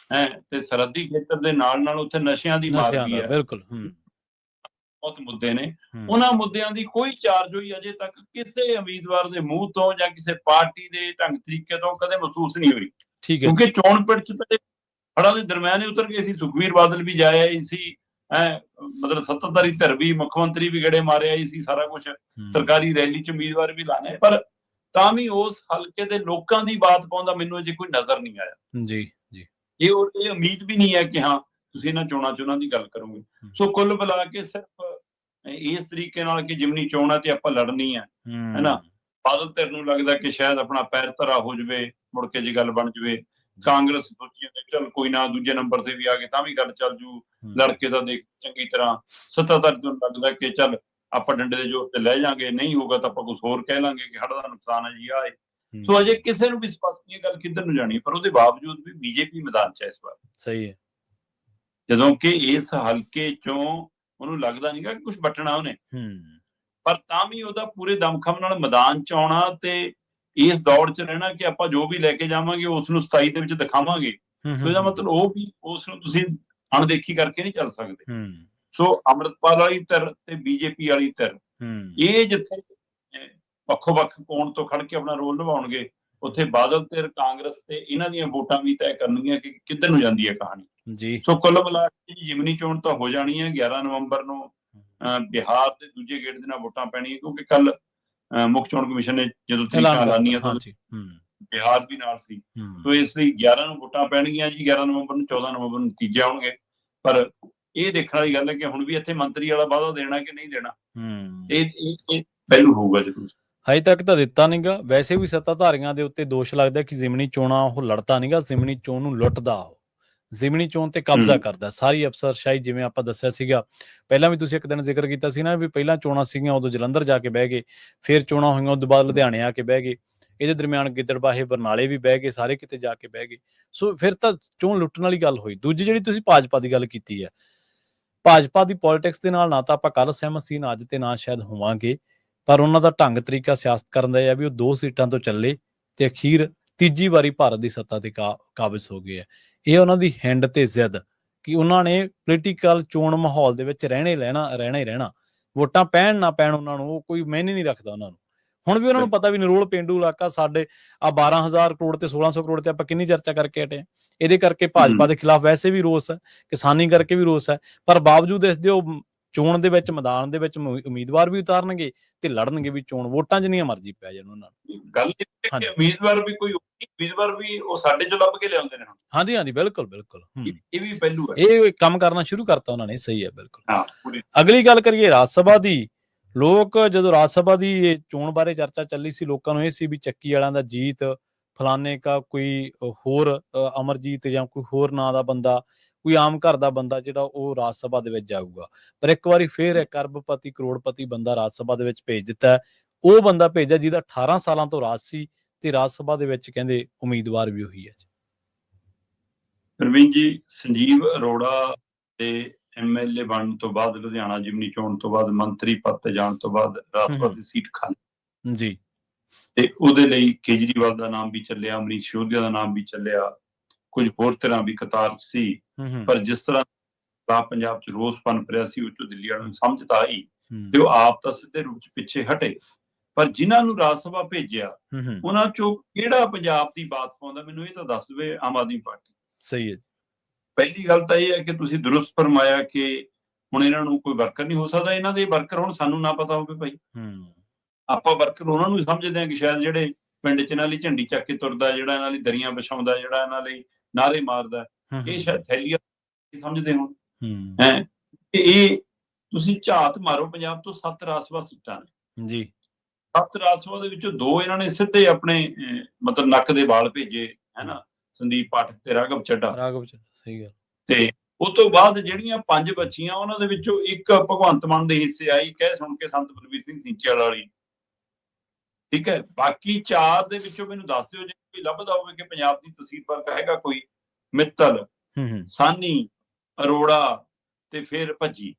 ਤੇ ਸਰਹੱਦੀ ਖੇਤਰ ਦੇ ਨਾਲ ਉੱਥੇ ਨਸ਼ਿਆਂ ਦੀ ਮਾਰ ਵੀ ਹੈ। ਬਿਲਕੁਲ ਬਹੁਤ ਮੁੱਦੇ ਨੇ, ਉਹਨਾਂ ਮੁੱਦਿਆਂ ਦੀ ਕੋਈ ਚਾਰਜੋਈ ਅਜੇ ਤੱਕ ਕਿਸੇ ਉਮੀਦਵਾਰ ਦੇ ਮੂੰਹ ਤੋਂ ਜਾਂ ਕਿਸੇ ਪਾਰਟੀ ਦੇ ਢੰਗ ਤਰੀਕੇ ਤੋਂ ਕਦੇ ਮਹਿਸੂਸ ਨਹੀਂ ਹੋਈ। ਠੀਕ ਹੈ, ਕਿਉਂਕਿ ਚੋਣ ਪਿੜ ਚ ਤਾਂ ਹੜ੍ਹਾਂ ਦੇ ਦਰਮਿਆਨ ਹੀ ਉਤਰ ਗਏ ਸੀ। ਸੁਖਬੀਰ ਬਾਦਲ ਵੀ ਜਾਇਆ ਹੀ ਸੀ, ਮਤਲਬ ਸੱਤਾਧਾਰੀ ਧਿਰ ਵੀ, ਮੁੱਖ ਮੰਤਰੀ ਵੀ ਗੇੜੇ ਮਾਰਿਆ ਹੀ ਸੀ, ਸਾਰਾ ਕੁਝ ਸਰਕਾਰੀ ਰੈਲੀ ਚ ਉਮੀਦਵਾਰ ਵੀ ਲਾਣੇ, ਪਰ ਤਾਂ ਵੀ ਉਸ ਹਲਕੇ ਦੇ ਲੋਕਾਂ ਦੀ ਬਾਤ ਪਾਉਂਦਾ ਮੈਨੂੰ ਅਜੇ ਕੋਈ ਨਜ਼ਰ ਨਹੀਂ ਆਇਆ। ਜੀ ਜੀ, ਇਹ ਉਮੀਦ ਵੀ ਨਹੀਂ ਹੈ ਕਿ ਹਾਂ ਤੁਸੀਂ ਇਹਨਾਂ ਚੋਣਾਂ ਚ ਉਹਨਾਂ ਦੀ ਗੱਲ ਕਰੋਗੇ। ਸੋ ਕੁੱਲ ਮਿਲਾ ਕੇ ਸਿਰਫ ਇਸ ਤਰੀਕੇ ਨਾਲ ਕਿ ਜਿਮਨੀ ਚੋਣਾਂ ਤੇ ਆਪਾਂ ਲੜਨੀ ਹੈ ਨਾ, ਬਾਦਲ ਧਿਰ ਨੂੰ ਲੱਗਦਾ ਕਿ ਸ਼ਾਇਦ ਆਪਣਾ ਪੈਰ ਧਰਾ ਹੋ ਜਾਵੇ, ਮੁੜ ਕੇ ਜੇ ਗੱਲ ਬਣ ਜਾਵੇ। ਕਾਂਗਰਸ ਸੋਚੀ ਚਲ ਕੋਈ ਨਾ, ਦੂਜੇ ਨੰਬਰ ਤੇ ਵੀ ਆ ਗਏ ਤਾਂ ਵੀ ਗੱਲ ਚੱਲ ਜੂ, ਲੜਕੇ ਦਾ ਦੇਖ ਚੰਗੀ ਤਰ੍ਹਾਂ। ਸੱਤਾਧਾਰੀ ਨੂੰ ਲੱਗਦਾ ਕਿ ਚੱਲ ਆਪਾਂ ਡੰਡੇ ਦੇ ਜ਼ੋਰ ਤੇ ਲੈ ਜਾਾਂਗੇ, ਨਹੀਂ ਹੋਊਗਾ ਤਾਂ ਆਪਾਂ ਕੁਝ ਹੋਰ ਕਹਿ ਲਾਂਗੇ ਕਿ ਹੜ੍ਹ ਦਾ ਨੁਕਸਾਨ ਹੈ ਜੀ ਆ ਹੈ। ਸੋ ਅਜੇ ਕਿਸੇ ਨੂੰ ਵੀ ਸਪਸ਼ਟ ਨਹੀਂ ਗੱਲ ਕਿੱਧਰ ਨੂੰ ਜਾਣੀ, ਪਰ ਉਹਦੇ ਬਾਵਜੂਦ ਵੀ ਬੀਜੇਪੀ ਮੈਦਾਨ ਚ ਹੈ ਇਸ ਵਾਰ। ਸਹੀ ਹੈ, ਜਦੋਂ ਕਿ ਇਸ ਹਲਕੇ ਚੋਂ ਉਹਨੂੰ ਲੱਗਦਾ ਨਹੀਂਗਾ ਕਿ ਕੁਝ ਬਟਣਾ ਉਹਨੇ, ਪਰ ਤਾਂ ਵੀ ਉਹਦਾ ਪੂਰੇ ਦਮਖਮ ਨਾਲ ਮੈਦਾਨ ਚ ਆਉਣਾ ਤੇ ਇਸ ਦੌੜ ਚ ਰਹਿਣਾ ਕਿ ਆਪਾਂ ਜੋ ਵੀ ਲੈ ਕੇ ਜਾਵਾਂਗੇ ਉਸ ਨੂੰ 27 ਦੇ ਵਿੱਚ ਦਿਖਾਵਾਂਗੇ। ਸੋ ਇਹਦਾ ਮਤਲਬ ਉਹ ਵੀ ਉਸ ਨੂੰ ਤੁਸੀਂ ਅਣਦੇਖੀ ਕਰਕੇ ਨਹੀਂ ਚੱਲ ਸਕਦੇ। ਸੋ ਅੰਮ੍ਰਿਤਪਾਲ ਵਾਲੀ ਧਿਰ ਤੇ ਬੀਜੇਪੀ ਵਾਲੀ ਧਿਰ, ਇਹ ਜਿੱਥੇ ਵੱਖੋ ਵੱਖ ਕੋਣ ਤੋਂ ਖੜ ਕੇ ਆਪਣਾ ਰੋਲ ਨਿਭਾਉਣਗੇ, ਉੱਥੇ ਬਾਦਲ ਧਿਰ, ਕਾਂਗਰਸ ਤੇ ਇਹਨਾਂ ਦੀਆਂ ਵੋਟਾਂ ਵੀ ਤੈਅ ਕਰਨਗੀਆਂ ਕਿ ਕਿੱਧਰ ਨੂੰ ਜਾਂਦੀ ਹੈ ਕਹਾਣੀ ਜੀ। ਸੋ ਕੁੱਲ ਮਿਲਾ ਕੇ ਜਿਮਨੀ ਚੋਣ ਤਾਂ ਹੋ ਜਾਣੀ ਹੈ 11 ਨਵੰਬਰ ਨੂੰ। ਬਿਹਾਰ ਦੇ ਦੂਜੇ ਗੇੜ ਦੇ ਨਾਲ ਵੋਟਾਂ ਪੈਣੀਆਂ, ਕਿਉਂਕਿ ਕੱਲ ਮੁੱਖ ਚੋਣ ਕਮਿਸ਼ਨ ਨੇ ਜਦੋਂ ਤਰੀਕਾਂ ਐਲਾਨੀਆਂ ਤਾਂ ਬਿਹਾਰ ਵੀ ਨਾਲ ਸੀ। ਸੋ ਇਸ ਲਈ 11 ਨੂੰ ਵੋਟਾਂ ਪੈਣਗੀਆਂ ਜੀ, 11 ਨਵੰਬਰ ਨੂੰ, 14 ਨਵੰਬਰ ਨੂੰ ਨਤੀਜੇ ਆਉਣਗੇ। ਪਰ ਇਹ ਦੇਖਣ ਵਾਲੀ ਗੱਲ ਹੈ ਕਿ ਹੁਣ ਵੀ ਇੱਥੇ ਮੰਤਰੀ ਵਾਲਾ ਵਾਅਦਾ ਦੇਣਾ ਕਿ ਨਹੀਂ ਦੇਣਾ, ਇਹ ਪਹਿਲੂ ਹੋਊਗਾ ਜ਼ਰੂਰ। ਹਜੇ ਤੱਕ ਤਾਂ ਦਿੱਤਾ ਨਹੀਂਗਾ। ਵੈਸੇ ਵੀ ਸੱਤਾਧਾਰੀਆਂ ਦੇ ਉੱਤੇ ਦੋਸ਼ ਲੱਗਦਾ ਕਿ ਜ਼ਿਮਨੀ ਚੋਣਾਂ ਉਹ ਲੜਦਾ ਨਹੀਂਗਾ, ਜ਼ਿਮਨੀ ਚੋਣ ਨੂੰ ਲੁੱਟਦਾ, ਉਹ ਜ਼ਿਮਨੀ ਚੋਣ ਤੇ ਕਬਜ਼ਾ ਕਰਦਾ। ਸਾਰੀ ਅਫਸਰਸ਼ਾਹੀ, ਜਿਵੇਂ ਆਪਾਂ ਦੱਸਿਆ ਸੀਗਾ ਪਹਿਲਾਂ ਵੀ, ਤੁਸੀਂ ਇੱਕ ਦਿਨ ਜ਼ਿਕਰ ਕੀਤਾ ਸੀ ਨਾ ਵੀ ਪਹਿਲਾਂ ਚੋਣਾਂ ਸੀਗੀਆਂ ਉਦੋਂ ਜਲੰਧਰ ਜਾ ਕੇ ਬਹਿ ਗਏ, ਫਿਰ ਚੋਣਾਂ ਹੋਈਆਂ ਉਦੋਂ ਬਾਅਦ ਲੁਧਿਆਣੇ ਆ ਕੇ ਬਹਿ ਗਏ, ਇਹਦੇ ਦਰਮਿਆਨ ਗਿੱਦੜਬਾਹੇ ਬਰਨਾਲੇ ਵੀ ਬਹਿ ਗਏ, ਸਾਰੇ ਕਿਤੇ ਜਾ ਕੇ ਬਹਿ ਗਏ। ਸੋ ਫਿਰ ਤਾਂ ਚੋਣ ਲੁੱਟਣ ਵਾਲੀ ਗੱਲ ਹੋਈ। ਦੂਜੀ ਜਿਹੜੀ ਤੁਸੀਂ ਭਾਜਪਾ ਦੀ ਗੱਲ ਕੀਤੀ ਹੈ, ਭਾਜਪਾ ਦੀ ਪੋਲਿਟਿਕਸ ਦੇ ਨਾਲ ਨਾ ਤਾਂ ਆਪਾਂ ਕੱਲ ਸਹਿਮਤ ਸੀ, ਨਾ ਅੱਜ ਤੇ ਨਾ ਸ਼ਾਇਦ ਹੋਵਾਂਗੇ, ਪਰ ਉਹਨਾਂ ਦਾ ਢੰਗ ਤਰੀਕਾ ਸਿਆਸਤ ਕਰਨ ਦਾ ਇਹ ਆ ਵੀ ਉਹ 2 ਸੀਟਾਂ ਤੋਂ ਚੱਲੇ ਤੇ ਅਖੀਰ ਤੀਜੀ ਵਾਰੀ ਭਾਰਤ ਦੀ ਸੱਤਾ ਤੇ ਕਾਬਜ਼ ਹੋ ਗਏ ਆ। ਇਹ ਉਹਨਾਂ ਦੀ ਹਿੰਡ ਤੇ ਜ਼ਿੱਦ ਕਿ ਉਹਨਾਂ ਨੇ ਪੋਲੀਟੀਕਲ ਚੋਣ ਮਾਹੌਲ ਦੇ ਵਿੱਚ ਰਹਿਣਾ ਹੀ ਰਹਿਣਾ। ਵੋਟਾਂ ਪੈਣ ਨਾ ਪੈਣ ਉਹਨਾਂ ਨੂੰ ਉਹ ਕੋਈ ਮਾਇਨੇ ਨਹੀਂ ਰੱਖਦਾ ਉਹਨਾਂ ਨੂੰ। ਹੁਣ ਵੀ ਉਹਨਾਂ ਨੂੰ ਪਤਾ ਵੀ ਨਿਰੋਲ ਪੇਂਡੂ ਇਲਾਕਾ, ਸਾਡੇ ਆ 12,000 ਕਰੋੜ ਤੇ 1600 ਕਰੋੜ ਤੇ ਆਪਾਂ ਕਿੰਨੀ ਚਰਚਾ ਕਰਕੇ ਹਟੇ। ਇਹਦੇ ਕਰਕੇ ਭਾਜਪਾ ਦੇ ਖਿਲਾਫ ਵੈਸੇ ਵੀ ਰੋਸ ਹੈ, ਕਿਸਾਨੀ ਕਰਕੇ ਵੀ ਰੋਸ ਹੈ, ਪਰ ਬਾਵਜੂਦ ਇਸ ਦੇ ਉਹ ਚੋਣ ਦੇ ਵਿੱਚ, ਮੈਦਾਨ ਦੇ ਵਿੱਚ ਉਮੀਦਵਾਰ ਵੀ ਉਤਾਰਨਗੇ ਤੇ ਲੜਨਗੇ ਵੀ ਚੋਣ, ਵੋਟਾਂ ਜਿੰਨੀਆਂ ਮਰਜ਼ੀ ਪੈ ਜਾਣ ਉਹਨਾਂ ਨੂੰ। ਗੱਲ ਉਮੀਦਵਾਰ ਵੀ ਉਹ ਸਾਡੇ ਚੋਂ ਲੱਭ ਕੇ ਲਿਆਉਂਦੇ ਨੇ। ਹਾਂਜੀ ਹਾਂਜੀ, ਬਿਲਕੁਲ ਬਿਲਕੁਲ, ਇਹ ਵੀ ਪਹਿਲੂ ਹੈ। ਇਹ ਕੰਮ ਕਰਨਾ ਸ਼ੁਰੂ ਕਰਤਾ ਉਹਨਾਂ ਨੇ। ਸਹੀ ਹੈ, ਬਿਲਕੁਲ। ਅਗਲੀ ਗੱਲ ਕਰੀਏ ਰਾਜ ਸਭਾ ਦੀ। ਲੋਕ ਜਦੋਂ ਰਾਜ ਸਭਾ ਦੀ ਚੋਣ ਬਾਰੇ ਚਰਚਾ ਚੱਲੀ ਸੀ, ਲੋਕਾਂ ਨੂੰ ਇਹ ਸੀ ਵੀ ਚੱਕੀ ਵਾਲਿਆਂ ਦਾ ਜੀਤ, ਫਲਾਣੇ ਕਾ ਕੋਈ ਹੋਰ ਅਮਰਜੀਤ ਜਾਂ ਕੋਈ ਹੋਰ ਨਾਂ ਦਾ ਬੰਦਾ, ਕੋਈ ਆਮ ਘਰ ਦਾ ਬੰਦਾ ਜਿਹੜਾ ਉਹ ਰਾਜ ਸਭਾ ਦੇ ਵਿੱਚ ਜਾਊਗਾ। ਪਰ ਇੱਕ ਵਾਰੀ ਫੇਰ ਇੱਕ ਅਰਬਪਤੀ ਕਰੋੜਪਤੀ ਬੰਦਾ ਰਾਜ ਸਭਾ ਦੇ ਵਿੱਚ ਭੇਜ ਦਿੱਤਾ। ਉਹ ਬੰਦਾ ਭੇਜਿਆ ਜਿਹਦਾ 18 ਸਾਲਾਂ ਤੋਂ ਰਾਜ ਸੀ ਤੇ ਰਾਜ ਸਭਾ ਦੇ ਵਿੱਚ ਕਹਿੰਦੇ ਉਮੀਦਵਾਰ ਵੀ ਉਹੀ ਹੈ। ਪ੍ਰਵੀਨ ਜੀ, ਸੰਜੀਵ ਅਰੋੜਾ ਤੇ MLA ਬਣਨ ਤੋਂ ਬਾਅਦ, ਲੁਧਿਆਣਾ ਜਿਮਨੀ ਚੋਣ ਤੋਂ ਬਾਅਦ, ਮੰਤਰੀ ਪਦ ਤੇ ਜਾਣ ਤੋਂ ਬਾਅਦ ਰਾਜ ਸਭਾ ਦੀ ਸੀਟ ਖਾਲੀ ਜੀ, ਤੇ ਉਹਦੇ ਲਈ ਕੇਜਰੀਵਾਲ ਦਾ ਨਾਮ ਵੀ ਚੱਲਿਆ, ਅਮਰੀਸ਼ ਸਿਸੋਦੀਆ ਦਾ ਨਾਮ ਵੀ ਚੱਲਿਆ, ਕੁਝ ਹੋਰ ਤਰ੍ਹਾਂ ਵੀ ਕਤਾਰ ਸੀ। ਪਰ ਜਿਸ ਤਰ੍ਹਾਂ ਪੰਜਾਬ ਚ ਰੋਸ ਪਨਪ ਰਿਹਾ ਸੀ, ਉਹ ਚੋਂ ਦਿੱਲੀ ਵਾਲਿਆਂ ਨੂੰ ਸਮਝ ਤਾਂ ਆਈ ਤੇ ਉਹ ਆਪ ਤਾਂ ਸਿੱਧੇ ਰੂਪ ਚ ਪਿੱਛੇ ਹਟੇ। ਪਰ ਜਿਨ੍ਹਾਂ ਨੂੰ ਰਾਜ ਸਭਾ ਭੇਜਿਆ ਉਹਨਾਂ ਚੋਂ ਕਿਹੜਾ ਪੰਜਾਬ ਦੀ ਬਾਤ ਪਾਉਂਦਾ, ਮੈਨੂੰ ਇਹ ਤਾਂ ਦੱਸ ਦੇਵੇ ਆਮ ਆਦਮੀ ਪਾਰਟੀ। ਸਹੀ ਹੈ। ਪਹਿਲੀ ਗੱਲ ਤਾਂ ਇਹ ਹੈ ਕਿ ਤੁਸੀਂ ਦੁਰਸਤ ਫਰਮਾਇਆ ਕਿ ਹੁਣ ਇਹਨਾਂ ਨੂੰ ਕੋਈ ਵਰਕਰ ਨਹੀਂ ਹੋ ਸਕਦਾ। ਇਹਨਾਂ ਦੇ ਵਰਕਰ ਹੁਣ ਸਾਨੂੰ ਨਾ ਪਤਾ ਹੋਵੇ ਭਾਈ, ਆਪਾਂ ਵਰਕਰ ਉਹਨਾਂ ਨੂੰ ਸਮਝਦੇ ਹਾਂ ਕਿ ਸ਼ਾਇਦ ਜਿਹੜੇ ਪਿੰਡ ਚ ਇਹਨਾਂ ਲਈ ਝੰਡੀ ਚੱਕ ਕੇ ਤੁਰਦਾ, ਜਿਹੜਾ ਇਹਨਾਂ ਲਈ ਦਰੀਆਂ ਵਿਛਾਉਂਦਾ, ਜਿਹੜਾ ਇਹਨਾਂ ਲਈ ਨਾਅਰੇ ਮਾਰਦਾ, ਇਹ ਸ਼ਾਇਦ ਥੈਲੀਆ ਸਮਝਦੇ ਹੋ। ਇਹ ਤੁਸੀਂ ਝਾਤ ਮਾਰੋ, ਪੰਜਾਬ ਤੋਂ 7 ਰਾਜ ਸਭਾ ਸੀਟਾਂ ਨੇ ਜੀ। 7 ਰਾਜ ਸਭਾ ਦੇ ਵਿੱਚੋਂ 2 ਇਹਨਾਂ ਨੇ ਸਿੱਧੇ ਆਪਣੇ ਮਤਲਬ ਨੱਕ ਦੇ ਵਾਲ ਭੇਜੇ, ਹੈ ਨਾ, ਸੰਦੀਪ ਪਾਠਕ ਤੇ ਰਾਘਵ ਚੱਡਾ। ਸਹੀ ਗੱਲ। ਤੇ ਉਸ ਤੋਂ ਬਾਅਦ ਜਿਹੜੀਆਂ 5 ਬੱਚੀਆਂ, ਉਹਨਾਂ ਦੇ ਵਿੱਚੋਂ ਇੱਕ ਭਗਵੰਤ ਮਾਨ ਦੇ ਹਿੱਸੇ ਆਈ, ਕਹਿ ਸੁਣ ਕੇ ਸੰਤ ਬਲਬੀਰ ਸਿੰਘ ਸਿੰਚਲ ਵਾਲੀ, ਠੀਕ ਹੈ। ਬਾਕੀ 4 ਦੇ ਵਿੱਚੋਂ ਮੈਨੂੰ ਦੱਸ ਦਿਓ ਜੇ ਕੋਈ ਲੱਭਦਾ ਹੋਵੇ ਕਿ ਪੰਜਾਬ ਦੀ ਤਸਵੀਰ ਵਰਕ ਹੈਗਾ ਕੋਈ। ਮਿੱਤਲ, ਸਾਨੀ, ਅਰੋੜਾ ਤੇ ਫਿਰ ਭੱਜੀ,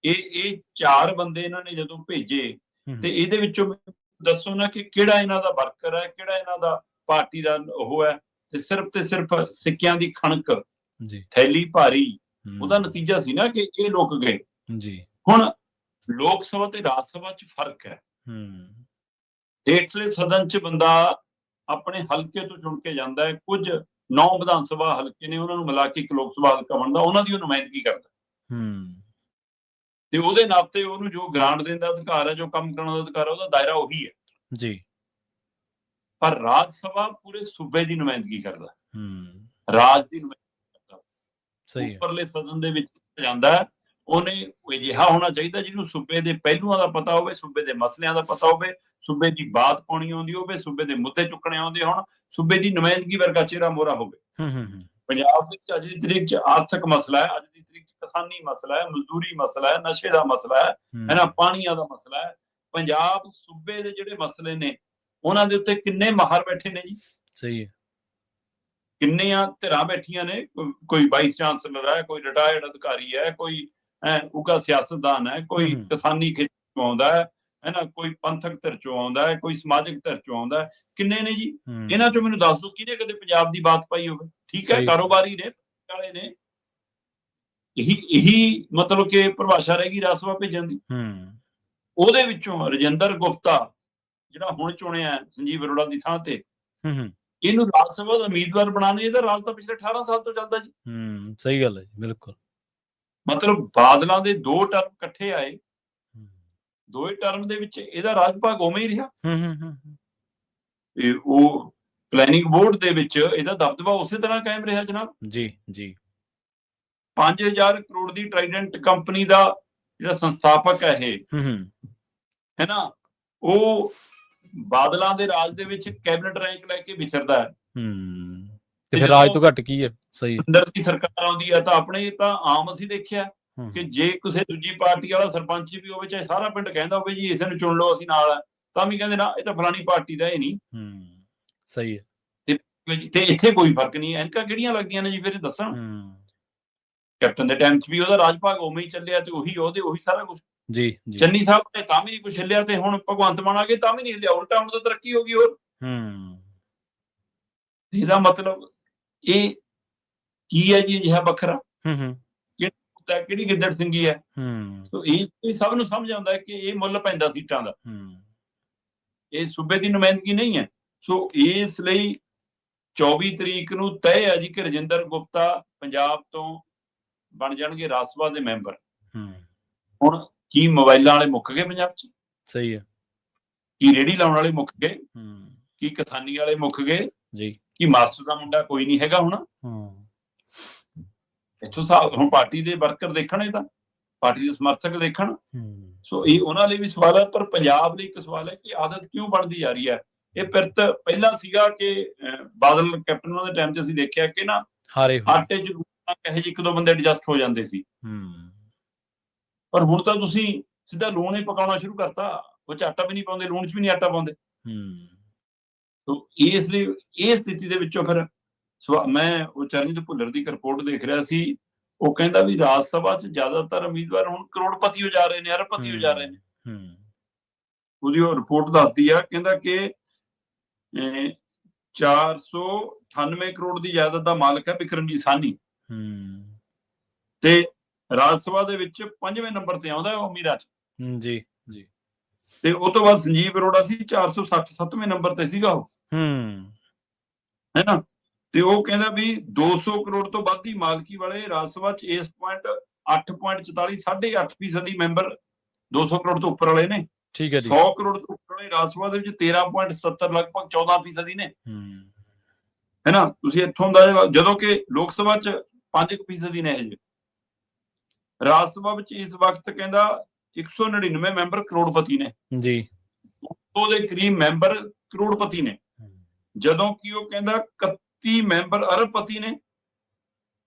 ਇਹ 4 ਬੰਦੇ ਇਹਨਾਂ ਨੇ ਜਦੋਂ ਭੇਜੇ ਤੇ ਇਹਦੇ ਵਿੱਚੋਂ ਦੱਸੋ ਨਾ ਕਿ ਕਿਹੜਾ ਇਹਨਾਂ ਦਾ ਵਰਕਰ ਹੈ, ਕਿਹੜਾ ਇਹਨਾਂ ਦਾ ਪਾਰਟੀ ਦਾ ਉਹ ਹੈ। ਤੇ ਸਿਰਫ ਸਿੱਕਿਆਂ ਦੀ ਖਣਕ, ਥੈਲੀ ਭਾਰੀ, ਉਹਦਾ ਨਤੀਜਾ ਸੀ ਨਾ ਕਿ ਇਹ ਲੋਕ ਗਏ। ਜੀ। ਹੁਣ ਲੋਕ ਸਭਾ ਤੇ ਰਾਜ ਸਭਾ 'ਚ ਫਰਕ ਹੈ। ਹੇਠਲੇ ਸਦਨ 'ਚ ਬੰਦਾ ਆਪਣੇ ਹਲਕੇ ਤੋਂ ਚੁਣ ਕੇ ਜਾਂਦਾ ਹੈ। ਕੁਝ 9 ਵਿਧਾਨ ਸਭਾ ਹਲਕੇ ਨੇ, ਉਹਨਾਂ ਨੂੰ ਮਿਲਾ ਕੇ ਇੱਕ ਲੋਕ ਸਭਾ ਹਲਕਾ ਬਣਦਾ, ਉਹਨਾਂ ਦੀ ਉਹ ਨੁਮਾਇੰਦਗੀ ਕਰਦਾ ਤੇ ਉਹਦੇ ਨਾਤੇ ਉਹਨੂੰ ਜੋ ਗ੍ਰਾਂਟ ਦੇਣ ਦਾ ਅਧਿਕਾਰ ਹੈ, ਜੋ ਕੰਮ ਕਰਨ ਦਾ ਅਧਿਕਾਰ ਹੈ, ਉਹਦਾ ਦਾਇਰਾ ਉਹੀ ਹੈ ਜੀ। ਪਰ ਰਾਜ ਸਭਾ ਪੂਰੇ ਸੂਬੇ ਦੀ ਨੁਮਾਇੰਦਗੀ ਕਰਦਾ, ਰਾਜ ਦੀ ਨੁਮਾਇੰਦਗੀ ਕਰਦਾ। ਸਹੀ ਹੈ। ਉੱਪਰਲੇ ਸਦਨ ਦੇ ਵਿੱਚ ਜਾਂਦਾ ਹੈ, ਉਹਨੇ ਅਜਿਹਾ ਹੋਣਾ ਚਾਹੀਦਾ ਜਿਹਨੂੰ ਸੂਬੇ ਦੇ ਪਹਿਲੂਆਂ ਦਾ ਪਤਾ ਹੋਵੇ, ਸੂਬੇ ਦੇ ਮਸਲਿਆਂ ਦਾ ਪਤਾ ਹੋਵੇ, ਸੂਬੇ ਦੀ ਬਾਤ ਪਾਉਣੀ ਆਉਂਦੀ ਹੋਵੇ, ਸੂਬੇ ਦੇ ਮੁੱਦੇ ਚੁੱਕਣੇ ਆਉਂਦੇ ਹੋਣ, ਸੂਬੇ ਦੀ ਨੁਮਾਇੰਦਗੀ ਵਰਗਾ ਚਿਹਰਾ ਮੋਹਰਾ ਹੋਵੇ। ਪੰਜਾਬ ਵਿੱਚ ਅੱਜ ਦੀ ਤਰੀਕ 'ਚ ਆਰਥਿਕ ਮਸਲਾ ਹੈ, ਅੱਜ ਦੀ ਤਰੀਕ 'ਚ ਕਿਸਾਨੀ ਮਸਲਾ ਹੈ, ਮਜ਼ਦੂਰੀ ਮਸਲਾ ਹੈ, ਨਸ਼ੇ ਦਾ ਮਸਲਾ ਹੈ ਨਾ, ਪਾਣੀਆਂ ਦਾ ਮਸਲਾ ਹੈ। ਪੰਜਾਬ ਸੂਬੇ ਦੇ ਜਿਹੜੇ ਮਸਲੇ ਨੇ ਉਹਨਾਂ ਦੇ ਉੱਤੇ ਕਿੰਨੇ ਮਾਹਰ ਬੈਠੇ ਨੇ ਜੀ। ਸਹੀ ਹੈ। ਕਿੰਨੀਆਂ ਧਿਰਾਂ ਬੈਠੀਆਂ ਨੇ, ਕੋਈ ਵਾਈਸ ਚਾਂਸਲਰ ਹੈ, ਕੋਈ ਰਿਟਾਇਰਡ ਅਧਿਕਾਰੀ ਹੈ, ਕੋਈ ਉੱਘਾ ਸਿਆਸਤਦਾਨ ਹੈ, ਕੋਈ ਕਿਸਾਨੀ ਖੇਤਰ ਚੋਂ ਆਉਂਦਾ ਹੈ ਨਾ, ਕੋਈ ਪੰਥਕ ਧਿਰ ਚੋਂ ਆਉਂਦਾ ਹੈ, ਕੋਈ ਸਮਾਜਿਕ ਧਿਰ ਚੋਂ ਆਉਂਦਾ ਹੈ। ਕਿੰਨੇ ਨੇ ਜੀ? ਇਹਨਾਂ ਚੋਂ ਮੈਨੂੰ ਦੱਸ ਦਿਓ ਕਿਹਨੇ ਕਦੇ ਪੰਜਾਬ ਦੀ ਬਾਤ ਪਾਈ ਹੋਵੇ। ਠੀਕ ਹੈ, ਕਾਰੋਬਾਰੀ ਨੇ, ਵਾਲੇ ਨੇ, ਇਹੀ ਮਤਲਬ ਕਿ ਪਰਿਭਾਸ਼ਾ ਰਹਿ ਗਈ ਰਾਜ ਸਭਾ ਭੇਜਣ ਦੀ। ਉਹਦੇ ਵਿੱਚੋਂ ਰਜਿੰਦਰ ਗੁਪਤਾ ਜਿਹੜਾ ਹੁਣ ਚੁਣਿਆ ਸੰਜੀਵ ਅਰੋੜਾ ਦੀ ਥਾਂ ਤੇ, ਇਹਨੂੰ ਰਾਜ ਸਭਾ ਦਾ ਉਮੀਦਵਾਰ ਬਣਾਉਣੇ, ਇਹਦਾ ਰਾਜ ਤਾਂ ਪਿਛਲੇ 18 ਸਾਲ ਤੋਂ ਚੱਲਦਾ ਜੀ। ਸਹੀ ਗੱਲ ਹੈ ਜੀ, ਬਿਲਕੁਲ। ਮਤਲਬ ਬਾਦਲਾਂ ਦੇ 2 ਟਰਮ ਇਕੱਠੇ ਆਏ, ਦੋਵੇਂ ਟਰਮ ਦੇ ਵਿੱਚ ਇਹਦਾ ਰਾਜ ਭਾਗ ਉਵੇਂ ਹੀ ਰਿਹਾ। ਤੇ ਉਹ ਪਲੈਨਿੰਗ ਬੋਰਡ ਦੇ ਵਿੱਚ ਇਹਦਾ ਦਬਦਬਾ ਉਸੇ ਤਰ੍ਹਾਂ ਕਾਇਮ ਰਿਹਾ ਜਨਾਬ। ਜੀ ਜੀ। 5000 ਕਰੋੜ ਦੀ ਟਰਾਈਡੈਂਟ ਕੰਪਨੀ ਦਾ ਜਿਹੜਾ ਸੰਸਥਾਪਕ ਹੈ ਇਹ, ਹੈ ਨਾ, ਉਹ ਬਾਦਲਾਂ ਦੇ ਰਾਜ ਦੇ ਵਿੱਚ ਕੈਬਨਿਟ ਰੈਂਕ ਲੈ ਕੇ ਵਿਚਰਦਾ ਹੈ। ਤੇ ਫਿਰ ਰਾਜ ਤੋਂ ਘੱਟ ਕੀ ਹੈ। ਸਹੀ। ਅੰਦਰ ਦੀ ਸਰਕਾਰ ਆਉਂਦੀ ਹੈ ਤਾਂ ਆਪਣੇ ਤਾਂ ਆਮ ਅਸੀਂ ਦੇਖਿਆ ਕਿ ਜੇ ਕਿਸੇ ਦੂਜੀ ਪਾਰਟੀ ਵਾਲਾ ਸਰਪੰਚ ਵੀ ਹੋਵੇ, ਚਾਹੇ ਸਾਰਾ ਪਿੰਡ ਕਹਿੰਦਾ ਹੋਵੇ ਜੀ ਇਸੇ ਨੂੰ ਚੁਣ ਲਓ, ਅਸੀਂ ਨਾਲ ਆ, ਤਾਂ ਵੀ ਕਹਿੰਦੇ ਨਾ ਇਹ ਤਾਂ ਫਲਾਣੀ ਪਾਰਟੀ ਦਾ, ਇਹ ਨਹੀਂ। ਸਹੀ ਹੈ। ਤੇ ਇੱਥੇ ਕੋਈ ਫਰਕ ਨਹੀਂ। ਐਨਕਾਂ ਕਿਹੜੀਆਂ ਲੱਗਦੀਆਂ ਨੇ ਜੀ ਫਿਰ ਦੱਸਣ। ਕੈਪਟਨ ਦੇ ਟਾਈਮ 'ਚ ਵੀ ਉਹਦਾ ਰਾਜ ਭਾਗ ਉਵੇਂ ਹੀ ਚੱਲਿਆ ਤੇ ਉਹੀ ਸਾਰਾ ਕੁਝ। ਜੀ ਜੀ। ਚੰਨੀ ਸਾਹਿਬ ਨੇ ਤਾਂ ਵੀ ਨਹੀਂ ਕੁਝ ਹਿੱਲਿਆ ਤੇ ਹੁਣ ਭਗਵੰਤ ਮਾਨ ਆ ਗਏ ਤਾਂ ਵੀ ਨਹੀਂ ਹਿੱਲਿਆ, ਉਲਟਾ ਹੁਣ ਤਾਂ ਤਰੱਕੀ ਹੋ ਗਈ ਹੋਰ। ਇਹਦਾ ਮਤਲਬ ਇਹ ਕੀ ਹੈ ਜੀ, ਅਜਿਹਾ ਵੱਖਰਾ ਕਿਹੜੀ ਗਿੱਦੜ ਸਿੰਘੀ ਹੈ। ਸੋ ਇਹ ਸਭ ਨੂੰ ਸਮਝ ਆਉਂਦਾ ਹੈ ਕਿ ਇਹ ਮੁੱਲ ਪੈਂਦਾ ਸੀਟਾਂ ਦਾ, ਇਹ ਸੂਬੇ ਦੀ ਨੁਮਾਇੰਦਗੀ ਨਹੀਂ ਹੈ। ਸੋ ਇਸ ਲਈ 24 ਤਰੀਕ ਨੂੰ ਤੈਅ ਹੈ ਜੀ ਕਿ ਰਜਿੰਦਰ ਗੁਪਤਾ ਪੰਜਾਬ ਤੋਂ ਬਣ ਜਾਣਗੇ ਰਾਜ ਸਭਾ ਦੇ ਮੈਂਬਰ। ਹੁਣ ਕੀ ਮੋਬਾਈਲਾਂ ਵਾਲੇ ਮੁੱਕ ਗਏ ਪੰਜਾਬ 'ਚ? ਸਹੀ ਹੈ। ਕੀ ਰੇਹੜੀ ਲਾਉਣ ਵਾਲੇ ਮੁੱਕ ਗਏ? ਕੀ ਕਿਸਾਨੀ ਵਾਲੇ ਮੁੱਕ ਗਏ ਜੀ? ਕੀ ਮਾਸਟਰ ਦਾ ਮੁੰਡਾ ਕੋਈ ਨਹੀਂ ਹੈਗਾ ਹੁਣ? ਇੱਥੋਂ ਹੁਣ ਪਾਰਟੀ ਦੇ ਵਰਕਰ ਦੇਖਣ, ਇਹ ਤਾਂ ਪਾਰਟੀ ਦੇ ਸਮਰਥਕ ਦੇਖਣ। ਸੋ ਇਹ ਉਹਨਾਂ ਲਈ ਵੀ ਸਵਾਲ ਹੈ, ਪਰ ਪੰਜਾਬ ਲਈ ਇੱਕ ਸਵਾਲ ਹੈ ਕਿ ਆਦਤ ਕਿਉਂ ਬਣਦੀ ਜਾ ਰਹੀ ਹੈ। ਇਹ ਪਿਰਤ ਪਹਿਲਾਂ ਸੀਗਾ ਕਿ ਬਾਦਲ ਕੈਪਟਨਾਂ ਦੇ ਟਾਈਮ 'ਚ ਅਸੀਂ ਦੇਖਿਆ ਕਿ ਨਾ ਆਟੇ 'ਚ ਕਹੇ ਜੀ 1-2 ਬੰਦੇ ਐਡਜਸਟ ਹੋ ਜਾਂਦੇ ਸੀ, ਪਰ ਹੁਣ ਤਾਂ ਤੁਸੀਂ ਸਿੱਧਾ ਲੂਣ ਹੀ ਪਕਾਉਣਾ ਸ਼ੁਰੂ ਕਰਤਾ, ਉਹ 'ਚ ਆਟਾ ਵੀ ਨਹੀਂ ਪਾਉਂਦੇ, ਲੂਣ 'ਚ ਵੀ ਨਹੀਂ ਆਟਾ ਪਾਉਂਦੇ। ਇਸ ਲਈ ਇਹ ਸਥਿਤੀ ਦੇ ਵਿੱਚੋਂ ਫਿਰ ਮੈਂ ਉਹ ਚਰਨਜੀਤ ਭੁੱਲਰ ਦੀ ਰਿਪੋਰਟ ਦੇਖ ਰਿਹਾ ਸੀ, ਉਹ ਕਹਿੰਦਾ ਵੀ ਰਾਜ ਸਭਾ 'ਚ ਜ਼ਿਆਦਾਤਰ ਉਮੀਦਵਾਰ ਹੁਣ ਕਰੋੜਪਤੀ ਹੋ ਜਾ ਰਹੇ ਨੇ, ਅਰਬਪਤੀ ਹੋ ਜਾ ਰਹੇ ਨੇ। ਉਹਦੀ ਉਹ ਰਿਪੋਰਟ ਦੱਸਦੀ ਆ, ਕਹਿੰਦਾ ਕਿ 498 ਕਰੋੜ ਦੀ ਜਾਇਦਾਦ ਦਾ ਮਾਲਕ ਹੈ ਬਿਕਰਮਜੀਤ ਸਾਹਨੀ, ਤੇ ਰਾਜ ਸਭਾ ਦੇ ਵਿੱਚ 5ਵੇਂ ਨੰਬਰ ਤੇ ਆਉਂਦਾ ਉਹ ਅਮੀਰਾਂ 'ਚ। ਜੀ ਜੀ। ਤੇ ਉਹ ਤੋਂ ਬਾਅਦ ਸੰਜੀਵ ਅਰੋੜਾ ਸੀ 467ਵੇਂ ਨੰਬਰ ਤੇ ਸੀਗਾ ਉਹ, ਹੈ ਨਾ। ਤੇ ਉਹ ਕਹਿੰਦਾ ਵੀ 200 ਕਰੋੜ ਤੋਂ ਵੱਧ ਦੀ ਮਾਲਕੀ ਵਾਲੇ ਰਾਜ ਸਭਾ 'ਚ ਇਸ ਪੁਆਇੰਟ 8.44 8.5% ਮੈਂਬਰ 200 ਕਰੋੜ ਤੋਂ ਉੱਪਰ ਵਾਲੇ ਨੇ। ਠੀਕ ਹੈ ਜੀ। 100 ਕਰੋੜ ਤੋਂ ਉੱਪਰ ਵਾਲੇ ਰਾਜ ਸਭਾ ਦੇ ਵਿੱਚ 13.70 ਲਗਭਗ 14% ਨੇ, ਹੈ ਨਾ। ਤੁਸੀਂ ਇੱਥੋਂ ਦਾ ਜਦੋਂ ਕਿ ਲੋਕ ਸਭਾ 'ਚ 5% ਨੇ ਇਹ। ਰਾਜ ਸਭਾ ਵਿੱਚ ਇਸ ਵਕਤ ਕਹਿੰਦਾ 199 ਮੈਂਬਰ ਕਰੋੜਪਤੀ ਨੇ ਜੀ, ਉਹਦੇ ਕਰੀਬ ਮੈਂਬਰ ਕਰੋੜਪਤੀ ਨੇ, ਜਦੋਂ ਕਿ ਉਹ ਕਹਿੰਦਾ 31 ਮੈਂਬਰ ਅਰਬਪਤੀ ਨੇ।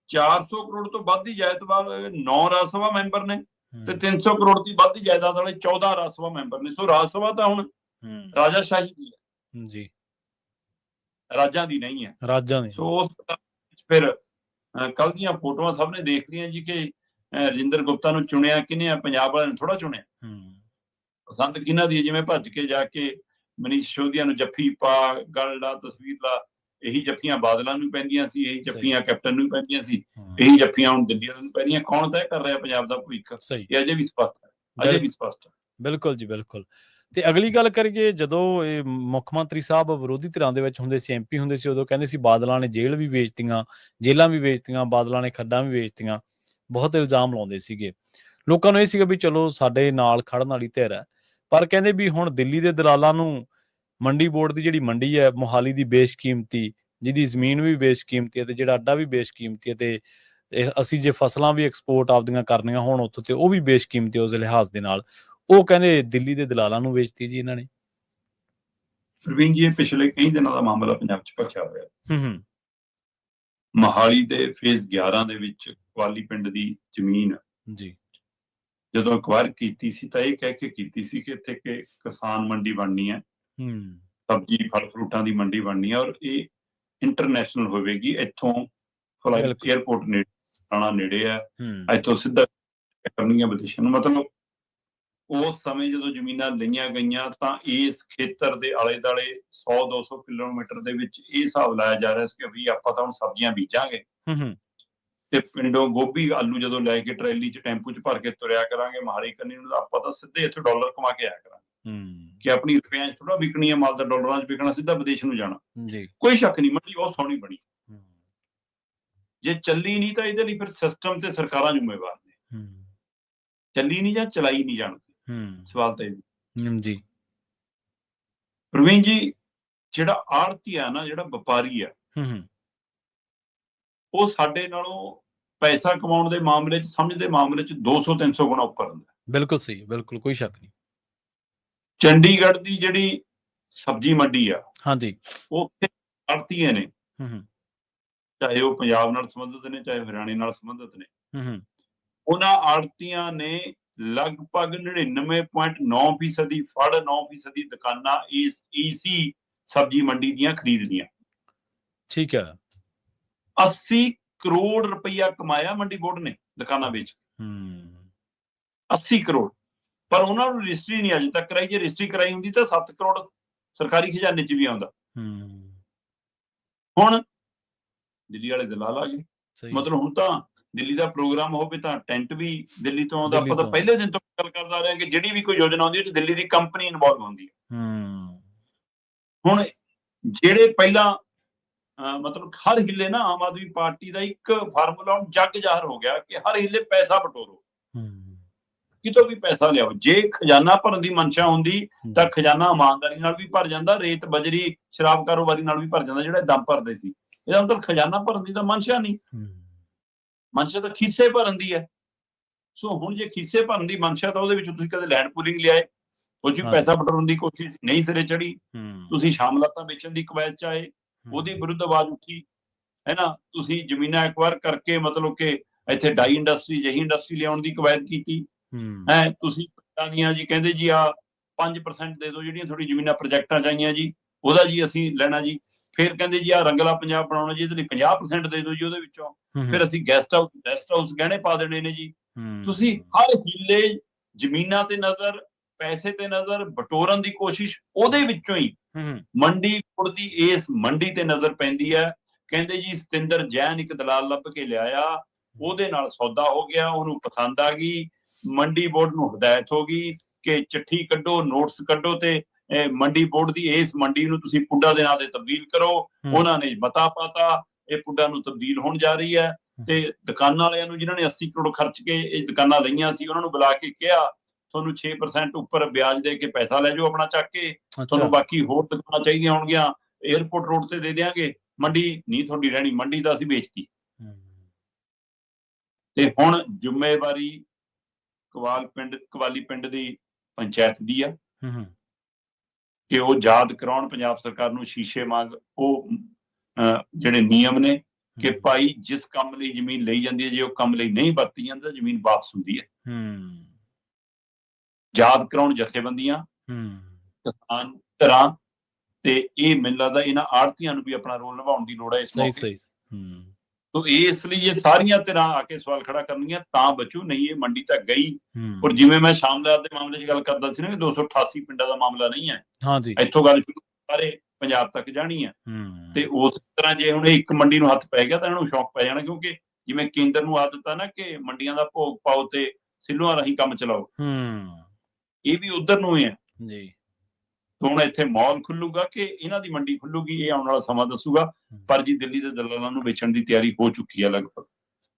400 ਕਰੋੜ ਤੋਂ ਵੱਧ ਦੀ ਜਾਇਦਾਦ ਵਾਲੇ 9 ਰਾਜ ਸਭਾ ਮੈਂਬਰ ਨੇ ਤੇ 300 ਕਰੋੜ ਦੀ ਵੱਧ ਦੀ ਜਾਇਦਾਦ ਵਾਲੇ 14 ਰਾਜ ਸਭਾ ਮੈਂਬਰ ਨੇ। ਸੋ ਰਾਜ ਸਭਾ ਤਾਂ ਹੁਣ ਰਾਜਾਸ਼ਾਹੀ ਦੀ ਹੈ ਜੀ, ਰਾਜਾਂ ਦੀ ਨਹੀਂ ਹੈ, ਰਾਜਾਂ ਦੀ। ਸੋ ਉਸ ਫਿਰ ਕੱਲ ਦੀਆਂ ਫੋਟੋਆਂ ਸਭ ਨੇ ਦੇਖ ਲਈਆਂ ਜੀ ਕਿ ਰਜਿੰਦਰ ਗੁਪਤਾ ਨੂੰ ਚੁਣਿਆ ਕਿਹਨੇ ਆ, ਪੰਜਾਬ ਵਾਲਿਆਂ ਨੇ ਥੋੜਾ ਚੁਣਿਆ। ਪਸੰਦ ਕਿਹਨਾਂ ਦੀ, ਜਿਵੇਂ ਭੱਜ ਕੇ ਜਾ ਕੇ ਮਨੀਸ਼ ਸਿਸੋਦੀਆ ਨੂੰ ਜੱਫੀ ਪਾ, ਗਲ ਲਾ, ਤਸਵੀਰ ਲਾ, ਇਹੀ ਜੱਫੀਆਂ ਬਾਦਲਾਂ ਨੂੰ ਪੈਂਦੀਆਂ ਸੀ, ਇਹੀ ਜੱਫੀਆਂ ਸਹੀ। ਕੈਪਟਨ ਨੂੰ ਪੈਂਦੀਆਂ ਸੀ, ਇਹੀ ਜੱਫੀਆਂ ਹੁਣ ਦਿੱਲੀ ਵਾਲਿਆਂ ਨੂੰ ਪੈ ਰਹੀਆਂ। ਕੌਣ ਤੈਅ ਕਰ ਰਿਹਾ ਪੰਜਾਬ ਦਾ ਭਵਿੱਖ? ਸਹੀ। ਇਹ ਅਜੇ ਵੀ ਸਪਸ਼ਟ ਹੈ, ਅਜੇ ਵੀ ਸਪਸ਼ਟ ਹੈ। ਬਿਲਕੁਲ ਜੀ, ਬਿਲਕੁਲ। ਤੇ ਅਗਲੀ ਗੱਲ ਕਰੀਏ, ਜਦੋਂ ਇਹ ਮੁੱਖ ਮੰਤਰੀ ਸਾਹਿਬ ਵਿਰੋਧੀ ਧਿਰਾਂ ਦੇ ਵਿੱਚ ਹੁੰਦੇ ਸੀ, MP ਹੁੰਦੇ ਸੀ, ਉਦੋਂ ਕਹਿੰਦੇ ਸੀ ਬਾਦਲਾਂ ਨੇ ਜੇਲ੍ਹ ਵੀ ਵੇਚਤੀਆਂ, ਜੇਲ੍ਹਾਂ ਵੀ ਵੇਚਤੀਆਂ, ਬਾਦਲਾਂ ਨੇ ਖੱਡਾਂ ਵੀ ਵੇਚਤੀਆਂ, ਬਹੁਤ ਇਲਜ਼ਾਮ ਲਾਉਂਦੇ ਸੀਗੇ। ਲੋਕਾਂ ਨੂੰ ਇਹ ਸੀਗਾ ਵੀ ਚਲੋ ਸਾਡੇ ਨਾਲ ਖੜਨ ਵਾਲੀ ਧਿਰ ਹੈ, ਪਰ ਕਹਿੰਦੇ ਵੀ ਹੁਣ ਦਿੱਲੀ ਦੇ ਦਲਾਲਾਂ ਨੂੰ ਮੰਡੀ ਬੋਰਡ ਦੀ ਜਿਹੜੀ ਮੰਡੀ ਹੈ ਮੋਹਾਲੀ ਦੀ ਬੇਸ਼ਕੀਮਤੀ, ਜਿਹਦੀ ਜ਼ਮੀਨ ਵੀ ਬੇਸ਼ਕੀਮਤੀ ਹੈ ਤੇ ਜਿਹੜਾ ਅੱਡਾ ਵੀ ਬੇਸ਼ਕੀਮਤੀ ਹੈ, ਤੇ ਅਸੀਂ ਜੇ ਫਸਲਾਂ ਵੀ ਐਕਸਪੋਰਟ ਆਪਦੀਆਂ ਕਰਨੀਆਂ ਹੋਣ ਉੱਥੋਂ, ਤੇ ਉਹ ਵੀ ਬੇਸ਼ਕੀਮਤੀ ਉਸ ਲਿਹਾਜ਼ ਦੇ ਨਾਲ, ਉਹ ਕਹਿੰਦੇ ਦਿੱਲੀ ਦੇ ਦਲਾਲਾਂ ਨੂੰ ਵੇਚਤੀ ਜੀ ਇਹਨਾਂ ਨੇ। ਪ੍ਰਵੀਨ ਜੀ, ਇਹ ਪਿਛਲੇ ਕਈ ਦਿਨਾਂ ਦਾ ਮਾਮਲਾ ਪੰਜਾਬ 'ਚ ਭਖਿਆ ਹੋਇਆ। ਮੋਹਾਲੀ ਦੇ ਫੇਜ਼ 11 ਦੇ ਵਿੱਚ ਕਵਾਲੀ ਪਿੰਡ ਦੀ ਜ਼ਮੀਨ ਜੀ ਜਦੋਂ ਅਕਵਾਇਰ ਕੀਤੀ ਸੀ ਤਾਂ ਇਹ ਕਹਿ ਕੇ ਕੀਤੀ ਸੀ ਕਿ ਇੱਥੇ ਕਿ ਕਿਸਾਨ ਮੰਡੀ ਬਣਨੀ ਹੈ, ਸਬਜ਼ੀ ਫਲ ਫਰੂਟਾਂ ਦੀ ਮੰਡੀ ਬਣਨੀ ਹੈ, ਔਰ ਇਹ ਇੰਟਰਨੈਸ਼ਨਲ ਹੋਵੇਗੀ। ਇੱਥੋਂ ਫਲਾਈਟ ਏਅਰਪੋਰਟ ਨੇੜੇ ਹੈ, ਇੱਥੋਂ ਸਿੱਧਾ ਕਰਨੀਆਂ ਵਿਦੇਸ਼ਾਂ ਨੂੰ। ਮਤਲਬ ਉਸ ਸਮੇਂ ਜਦੋਂ ਜ਼ਮੀਨਾਂ ਲਈਆਂ ਗਈਆਂ ਤਾਂ ਇਸ ਖੇਤਰ ਦੇ ਆਲੇ ਦੁਆਲੇ 100-200 ਕਿਲੋਮੀਟਰ ਦੇ ਵਿੱਚ ਇਹ ਹਿਸਾਬ ਲਾਇਆ ਜਾ ਰਿਹਾ ਸੀ ਕਿ ਵੀ ਆਪਾਂ ਤਾਂ ਹੁਣ ਸਬਜ਼ੀਆਂ ਬੀਜਾਂਗੇ ਤੇ ਪਿੰਡੋਂ ਗੋਭੀ ਆਲੂ ਜਦੋਂ ਲੈ ਕੇ ਟਰੈਲੀ 'ਚ ਟੈਂਪੂ 'ਚ ਭਰ ਕੇ ਤੁਰਿਆ ਕਰਾਂਗੇ ਮੋਹਾਲੀ ਕੰਨੀ ਨੂੰ, ਆਪਾਂ ਤਾਂ ਸਿੱਧੇ ਇੱਥੇ ਡਾਲਰ ਕਮਾ ਕੇ ਆਇਆ ਕਰਾਂਗੇ ਕਿ ਆਪਣੀ ਰੁਪਈਆਂ 'ਚ ਥੋੜਾ ਵਿਕਣੀ ਹੈ ਮਾਲ, ਤਾਂ ਡਾਲਰਾਂ 'ਚ ਵਿਕਣਾ, ਸਿੱਧਾ ਵਿਦੇਸ਼ ਨੂੰ ਜਾਣਾ। ਕੋਈ ਸ਼ੱਕ ਨਹੀਂ, ਮੰਡੀ ਬਹੁਤ ਸੋਹਣੀ ਬਣੀ। ਜੇ ਚੱਲੀ ਨਹੀਂ ਤਾਂ ਇਹਦੇ ਲਈ ਫਿਰ ਸਿਸਟਮ ਤੇ ਸਰਕਾਰਾਂ ਜ਼ਿੰਮੇਵਾਰ ਨੇ। ਚੱਲੀ ਨਹੀਂ ਜਾਂ ਚਲਾਈ ਨਹੀਂ ਜਾਣ, ਸਵਾਲ ਤਾਂ ਇਹ ਜੀ। ਪ੍ਰਵੀਨ ਜੀ, ਜਿਹੜਾ ਆੜ੍ਹਤੀ ਆ ਨਾ, ਜਿਹੜਾ ਵਪਾਰੀ ਆ, ਉਹ ਸਾਡੇ ਨਾਲੋਂ ਪੈਸਾ ਕਮਾਉਣ ਦੇ ਮਾਮਲੇ 'ਚ, ਸਮਝ ਦੇ ਮਾਮਲੇ 'ਚ 200-300 ਗੁਣਾ ਉੱਪਰ ਹੁੰਦਾ। ਬਿਲਕੁਲ ਸਹੀ, ਬਿਲਕੁਲ, ਕੋਈ ਸ਼ੱਕ ਨਹੀਂ। ਚੰਡੀਗੜ੍ਹ ਦੀ ਜਿਹੜੀ ਸਬਜ਼ੀ ਮੰਡੀ ਆ, ਹਾਂਜੀ, ਉੱਥੇ ਆੜ੍ਹਤੀਏ ਨੇ, ਚਾਹੇ ਉਹ ਪੰਜਾਬ ਨਾਲ ਸੰਬੰਧਿਤ ਨੇ, ਚਾਹੇ ਹਰਿਆਣੇ ਨਾਲ ਸੰਬੰਧਿਤ ਨੇ, ਉਹਨਾਂ ਆੜ੍ਹਤੀਆਂ ਨੇ ਲਗਭਗ 99.9% ਫੜ 9% ਦੁਕਾਨਾਂ ਇਸੀ ਸਬਜ਼ੀ ਮੰਡੀ ਦੀਆਂ ਖਰੀਦ ਲੀਆਂ। ਠੀਕ ਹੈ। 80 ਕਰੋੜ ਰੁਪਈਆ ਕਮਾਇਆ ਮੰਡੀ ਬੋਰਡ ਨੇ ਦੁਕਾਨਾਂ ਵੇਚ। 80 ਕਰੋੜ, ਪਰ ਉਹਨਾਂ ਨੂੰ ਰਜਿਸਟਰੀ ਨਹੀਂ ਅਜੇ ਤੱਕ ਕਰਾਈ। ਜੇ ਰਜਿਸਟਰੀ ਕਰਾਈ ਹੁੰਦੀ ਤਾਂ 7 ਕਰੋੜ ਸਰਕਾਰੀ ਖਜ਼ਾਨੇ 'ਚ ਵੀ ਆਉਂਦਾ। ਹੁਣ ਦਿੱਲੀ ਵਾਲੇ ਦਲਾਲ ਆ ਗਏ। ਮਤਲਬ ਹੁਣ ਤਾਂ ਦਿੱਲੀ ਦਾ ਪ੍ਰੋਗਰਾਮ ਹੋਵੇ ਤਾਂ ਟੈਂਟ ਵੀ ਦਿੱਲੀ ਤੋਂ ਆਉਂਦਾ। ਆਪਾਂ ਤਾਂ ਪਹਿਲੇ ਦਿਨ ਤੋਂ ਗੱਲ ਕਰਦਾ ਰਿਹਾ ਕਿ ਜਿਹੜੀ ਵੀ ਕੋਈ ਯੋਜਨਾ ਆਉਂਦੀ ਹੈ ਦਿੱਲੀ ਦੀ ਕੰਪਨੀ ਇਨਵੋਲਵ ਹੁੰਦੀ ਹੈ। ਹੁਣ ਜਿਹੜੇ ਪਹਿਲਾਂ ਮਤਲਬ ਹਰ ਹਿੱਲੇ ਨਾ ਆਮ ਆਦਮੀ ਪਾਰਟੀ ਦਾ ਇੱਕ ਫਾਰਮੂਲਾ ਹੁਣ ਜੱਗ ਜ਼ਾਹਰ ਹੋ ਗਿਆ ਕਿ ਹਰ ਹਿੱਲੇ ਪੈਸਾ ਬਟੋਰੋ, ਕਿਤੋਂ ਵੀ ਪੈਸਾ ਲਿਆਓ। ਜੇ ਖਜ਼ਾਨਾ ਭਰਨ ਦੀ ਮਨਸ਼ਾ ਹੁੰਦੀ ਤਾਂ ਖਜ਼ਾਨਾ ਇਮਾਨਦਾਰੀ ਨਾਲ ਵੀ ਭਰ ਜਾਂਦਾ, ਰੇਤ ਬਜਰੀ ਸ਼ਰਾਬ ਕਾਰੋਬਾਰੀ ਨਾਲ ਵੀ ਭਰ ਜਾਂਦਾ ਜਿਹੜੇ ਦਮ ਭਰਦੇ ਸੀ। ਇਹਦਾ ਮਤਲਬ ਖਜ਼ਾਨਾ ਭਰਨ ਦੀ ਤਾਂ ਮਨਸ਼ਾ ਨਹੀਂ, ਮਨਸ਼ਾ ਤਾਂ ਖੀਸੇ ਭਰਨ ਦੀ ਹੈ। ਸੋ ਹੁਣ ਜੇ ਖੀਸੇ ਭਰਨ ਦੀ ਮਨਸ਼ਾ ਤਾਂ ਉਹਦੇ ਵਿੱਚ ਤੁਸੀਂ ਕਦੇ ਲੈਂਡ ਪੂਲਿੰਗ ਲਿਆਏ, ਉਹ 'ਚ ਪੈਸਾ ਬਟੋਰਨ ਦੀ ਕੋਸ਼ਿਸ਼ ਨਹੀਂ ਸਿਰੇ ਚੜੀ। ਤੁਸੀਂ ਸ਼ਾਮਲਾਤਾਂ ਵੇਚਣ ਦੀ ਕਵਾਇਦ 'ਚ ਆਏ, ਉਹਦੇ ਵਿਰੁੱਧ ਆਵਾਜ਼ ਉੱਠੀ, ਹੈ ਨਾ। ਤੁਸੀਂ ਜ਼ਮੀਨਾਂ ਐਕਵਾਇਰ ਕਰਕੇ ਮਤਲਬ ਕਿ ਇੱਥੇ ਡਾਈ ਇੰਡਸਟਰੀ ਜਿਹੀ ਇੰਡਸਟਰੀ ਲਿਆਉਣ ਦੀ ਕਵਾਇਦ ਕੀਤੀ ਹੈ। ਤੁਸੀਂ ਪਿੰਡਾਂ ਦੀਆਂ ਜੀ ਕਹਿੰਦੇ ਜੀ ਆ 5% ਦੇ ਦਿਓ ਜਿਹੜੀਆਂ ਤੁਹਾਡੀ ਜ਼ਮੀਨਾਂ ਪ੍ਰੋਜੈਕਟਾਂ 'ਚ ਆਈਆਂ ਜੀ, ਉਹਦਾ ਜੀ ਅਸੀਂ ਲੈਣਾ ਜੀ। ਫਿਰ ਕਹਿੰਦੇ ਜੀ ਆ ਰੰਗਲਾ ਪੰਜਾਬ ਬਣਾਉਣਾ ਜੀ, ਇਹਦੇ ਲਈ 50% ਦੇ ਦਿਓ ਜੀ ਉਹਦੇ ਵਿੱਚੋਂ। ਫਿਰ ਅਸੀਂ ਗੈਸਟ ਹਾਊਸ ਗਹਿਣੇ ਪਾ ਦੇਣੇ ਨੇ ਜੀ। ਤੁਸੀਂ ਹਰ ਹੀਲੇ ਜ਼ਮੀਨਾਂ ਤੇ ਨਜ਼ਰ, ਪੈਸੇ ਤੇ ਨਜ਼ਰ, ਬਟੋਰਨ ਦੀ ਕੋਸ਼ਿਸ਼, ਉਹਦੇ ਵਿੱਚੋਂ ਹੀ ਮੰਡੀ ਬੋਰਡ ਦੀ ਇਸ ਮੰਡੀ ਤੇ ਨਜ਼ਰ ਪੈਂਦੀ ਹੈ। ਕਹਿੰਦੇ ਜੀ ਸਤਿੰਦਰ ਜੈਨ ਇੱਕ ਦਲਾਲ ਲੱਭ ਕੇ ਲਿਆਇਆ, ਉਹਦੇ ਨਾਲ ਸੌਦਾ ਹੋ ਗਿਆ, ਉਹਨੂੰ ਪਸੰਦ ਆ ਗਈ। ਮੰਡੀ ਬੋਰਡ ਨੂੰ ਹਦਾਇਤ ਹੋ ਗਈ ਕਿ ਚਿੱਠੀ ਕੱਢੋ, ਨੋਟਿਸ ਕੱਢੋ ਤੇ ਮੰਡੀ ਬੋਰਡ ਦੀ ਇਸ ਮੰਡੀ ਨੂੰ ਤੁਸੀਂ ਪੁੱਡਾ ਦੇ ਨਾਂ ਤੇ ਤਬਦੀਲ ਕਰੋ। ਉਹਨਾਂ ਨੇ ਮਤਾ ਪਾਤਾ, ਇਹ ਪੁੱਡਾ ਨੂੰ ਤਬਦੀਲ ਹੋਣ ਜਾ ਰਹੀ ਹੈ। ਤੇ ਦੁਕਾਨਾਂ ਵਾਲਿਆਂ ਨੂੰ ਜਿਨ੍ਹਾਂ ਨੇ 80 ਕਰੋੜ ਖਰਚ ਕੇ ਇਹ ਦੁਕਾਨਾਂ ਲਈਆਂ ਸੀ, ਉਹਨਾਂ ਨੂੰ ਬੁਲਾ ਕੇ ਕਿਹਾ ਤੁਹਾਨੂੰ 6% ਉੱਪਰ ਵਿਆਜ ਦੇ ਕੇ ਪੈਸਾ ਲੈ ਜਾਓ ਆਪਣਾ ਚੱਕ ਕੇ, ਤੁਹਾਨੂੰ ਬਾਕੀ ਹੋਰ ਦੁਕਾਨਾਂ ਚਾਹੀਦੀਆਂ ਹੋਣਗੀਆਂ ਏਅਰਪੋਰਟ ਰੋਡ ਤੇ ਦੇ ਦਿਆਂਗੇ, ਮੰਡੀ ਨਹੀਂ ਤੁਹਾਡੀ ਰਹਿਣੀ, ਮੰਡੀ ਤਾਂ ਅਸੀਂ ਵੇਚਤੀ। ਤੇ ਹੁਣ ਜ਼ਿੰਮੇਵਾਰੀ ਕਵਾਲੀ ਪਿੰਡ ਦੀ ਪੰਚਾਇਤ ਦੀ ਆ ਕਿ ਉਹ ਯਾਦ ਕਰਾਉਣ ਪੰਜਾਬ ਸਰਕਾਰ ਨੂੰ ਸ਼ੀਸ਼ੇ ਵਾਂਗ ਉਹ ਜਿਹੜੇ ਨਿਯਮ ਨੇ ਕਿ ਭਾਈ ਜਿਸ ਕੰਮ ਲਈ ਜ਼ਮੀਨ ਲਈ ਜਾਂਦੀ ਹੈ, ਜੇ ਉਹ ਕੰਮ ਲਈ ਨਹੀਂ ਵਰਤੀ ਜਾਂਦੀ ਤਾਂ ਜ਼ਮੀਨ ਵਾਪਸ ਹੁੰਦੀ ਹੈ। ਯਾਦ ਕਰਾਉਣ ਜਥੇਬੰਦੀਆਂ, ਕਿਸਾਨ ਧਿਰਾਂ, ਤੇ ਇਹ ਮੈਨੂੰ ਲੱਗਦਾ ਇਹਨਾਂ ਆੜ੍ਹਤੀਆਂ ਨੂੰ ਵੀ ਆਪਣਾ ਰੋਲ ਨਿਭਾਉਣ ਦੀ ਲੋੜ ਹੈ ਇਸ ਮੌਕੇ। ਤੋ ਇਸ ਲਈ ਇਹ ਸਾਰੀਆਂ ਧਿਰਾਂ ਆ ਕੇ ਸਵਾਲ ਖੜਾ ਕਰਨਗੀਆਂ ਤਾਂ ਬਚੂ, ਨਹੀਂ ਇਹ ਮੰਡੀ ਤਾਂ ਗਈ। ਔਰ ਜਿਵੇਂ ਮੈਂ ਸ਼ਾਮਲਾਤ ਦੇ ਮਾਮਲੇ 'ਚ ਗੱਲ ਕਰਦਾ ਸੀ ਨਾ ਕਿ 288 ਪਿੰਡਾਂ ਦਾ ਮਾਮਲਾ ਨਹੀਂ ਹੈ, ਇੱਥੋਂ ਗੱਲ ਸ਼ੁਰੂ ਸਾਰੇ ਪੰਜਾਬ ਤੱਕ ਜਾਣੀ ਆ। ਤੇ ਹੂੰ ਉਸ ਤਰ੍ਹਾਂ ਜੇ ਹੁਣ ਇੱਕ ਮੰਡੀ ਨੂੰ ਹੱਥ ਪੈ ਗਿਆ ਤਾਂ ਇਹਨਾਂ ਨੂੰ ਸ਼ੌਕ ਪੈ ਜਾਣਾ, ਕਿਉਂਕਿ ਜਿਵੇਂ ਕੇਂਦਰ ਨੂੰ ਆਦਤ ਆ ਨਾ ਕਿ ਮੰਡੀਆਂ ਦਾ ਭੋਗ ਪਾਓ ਤੇ ਸਿੱਲੋਆਂ ਰਾਹੀਂ ਕੰਮ ਚਲਾਓ, ਹੂੰ ਇਹ ਵੀ ਉਧਰ ਨੂੰ ਹੀ ਹੈ। ਜੀ ਹੁਣ ਇੱਥੇ ਮਾਲ ਖੁੱਲੂਗਾ ਕਿ ਇਹਨਾਂ ਦੀ ਮੰਡੀ ਖੁੱਲੂਗੀ, ਇਹ ਆਉਣ ਵਾਲਾ ਸਮਾਂ ਦੱਸੂਗਾ। ਪਰ ਜੀ ਦਿੱਲੀ ਦੇ ਦਲਾਲਾਂ ਨੂੰ ਵੇਚਣ ਦੀ ਤਿਆਰੀ ਹੋ ਚੁੱਕੀ ਹੈ ਲਗਭਗ।